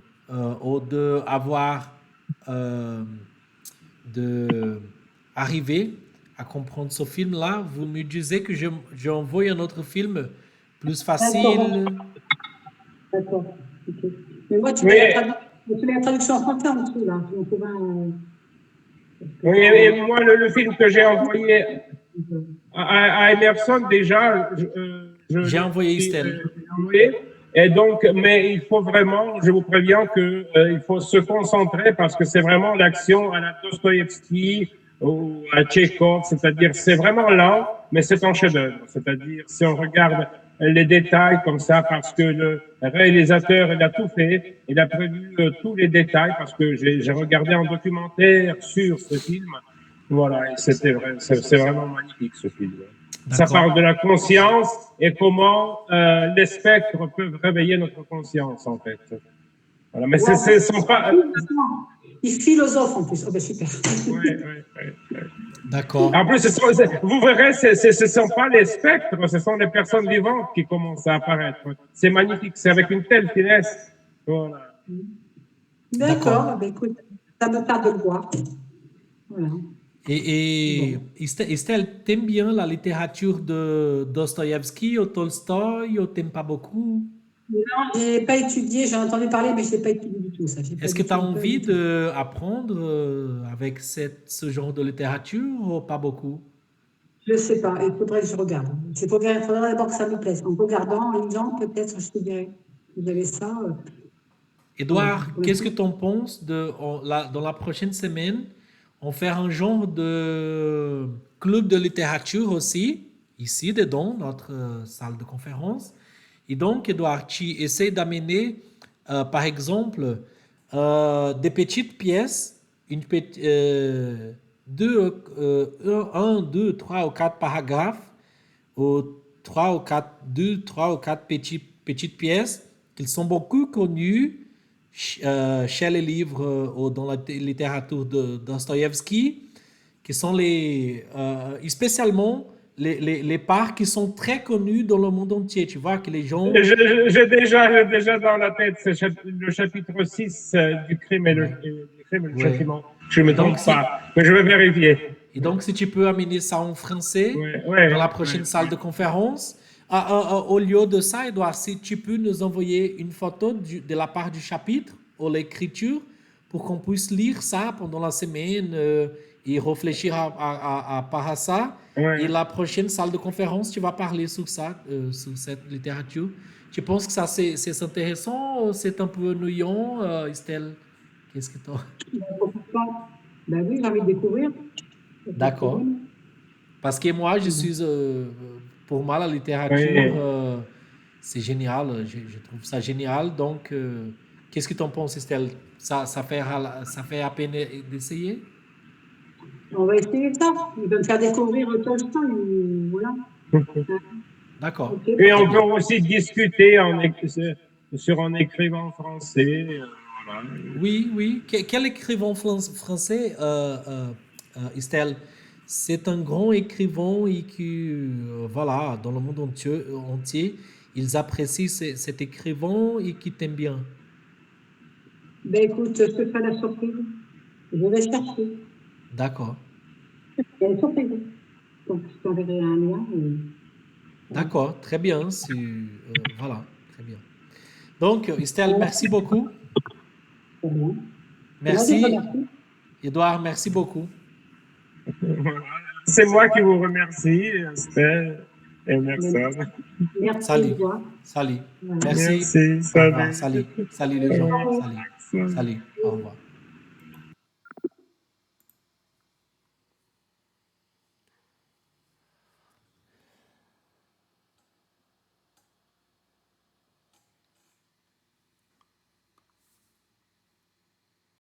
ou de avoir, euh, de arriver à comprendre ce film-là, vous me disiez que j'envoie un autre film plus D'accord, facile. d'accord. Ok. Mais moi, Oui, tu mets la traduction en français en dessous, là. Si on trouve un. oui, et moi, le film que j'ai envoyé à Emerson, déjà, je J'ai l'ai envoyé Estelle. envoyé. Et donc, mais il faut vraiment, je vous préviens que il faut se concentrer parce que c'est vraiment l'action à la Dostoïevski ou à Tchekhov, c'est-à-dire c'est vraiment lent, mais c'est un chef-d'œuvre. C'est-à-dire si on regarde les détails comme ça, parce que le réalisateur il a tout fait, il a prévu tous les détails parce que j'ai regardé un documentaire sur ce film. Voilà, et c'était vrai, c'est vraiment magnifique ce film. Ça D'accord. parle de la conscience et comment les spectres peuvent réveiller notre conscience, en fait. Voilà, mais Ouais, ce sont pas. il philosophe en plus. Oh, ben super. Ouais. D'accord. En plus, vous verrez, ce ne sont pas les spectres, ce sont les personnes vivantes qui commencent à apparaître. C'est magnifique, c'est avec une telle finesse. Voilà. D'accord. D'accord, ben écoute, ça me tarde de le voir. Voilà. Et Bon. Estelle, t'aimes bien la littérature de Dostoïevski ou Tolstoï ou t'aimes pas beaucoup? Non, je n'ai pas étudié, j'en ai entendu parler, mais je n'ai pas étudié du tout, ça. J'ai pas Est-ce que du tu as tout, pas envie du tout. d'apprendre avec ce genre de littérature ou pas beaucoup? Je ne sais pas, il faudrait que je regarde. Il faudrait d'abord que ça me plaise. En regardant, en lisant, peut-être, je te dirais. Vous avez ça. Voilà. Edouard, Pour qu'est-ce que l'instant. tu en penses dans la prochaine semaine, on fait un genre de club de littérature aussi, ici dedans, notre salle de conférence. Et donc, Edouard, tu essaies d'amener, par exemple, des petites pièces, un, deux, trois ou quatre paragraphes, ou trois ou quatre, deux, trois ou quatre petites pièces qui sont beaucoup connues chez les livres ou dans la littérature de Dostoïevski, qui sont spécialement les parts qui sont très connues dans le monde entier. Tu vois que les gens. J'ai déjà dans la tête le chapitre 6 du crime et Ouais, le ouais. châtiment. Je ne Et me donc, trompe si, pas, mais je vais vérifier. si tu peux amener ça en français dans la prochaine salle Ouais. de conférence, au lieu de ça, Edouard, si tu peux nous envoyer une photo de la part du chapitre ou l'écriture pour qu'on puisse lire ça pendant la semaine et réfléchir à part à ça. Et Ouais. la prochaine salle de conférence, tu vas parler sur ça, sur cette littérature. Tu penses que ça, c'est intéressant ou c'est un peu ennuyant, Estelle? Qu'est-ce que tu Ben, pourquoi pas? Ben oui, j'ai envie de découvrir. Il n'y a pas de D'accord. problème. Parce que moi, Voilà. pour moi, la littérature, Oui. c'est génial. Je trouve ça génial. Donc, qu'est-ce que tu en penses, Estelle? Ça fait à peine d'essayer? On va essayer ça. Il va me faire découvrir Tolstoy. Voilà. D'accord. Ok, Et Très on peut bien. aussi discuter sur un écrivain français. Voilà. Oui, oui. Quel écrivain français, Estelle? C'est un grand écrivain et qui, voilà, dans le monde entier, ils apprécient cet écrivain et qui t'aime bien. ben écoute, je te fais la surprise. Je vais chercher. D'accord. Il y a une surprise. Donc, je t'enverrai un lien. Et voilà. D'accord, très bien. Voilà, très bien. Donc, Estelle, merci beaucoup. Très bien. Merci, Merci. Edouard, merci beaucoup. C'est moi qui vous remercie, Esther et Emerson. Merci. Salut. Edouard. Salut. Voilà. Merci. Merci, Au revoir. salut. Salut. Salut les gens. Salut. Salut. Salut. Au revoir.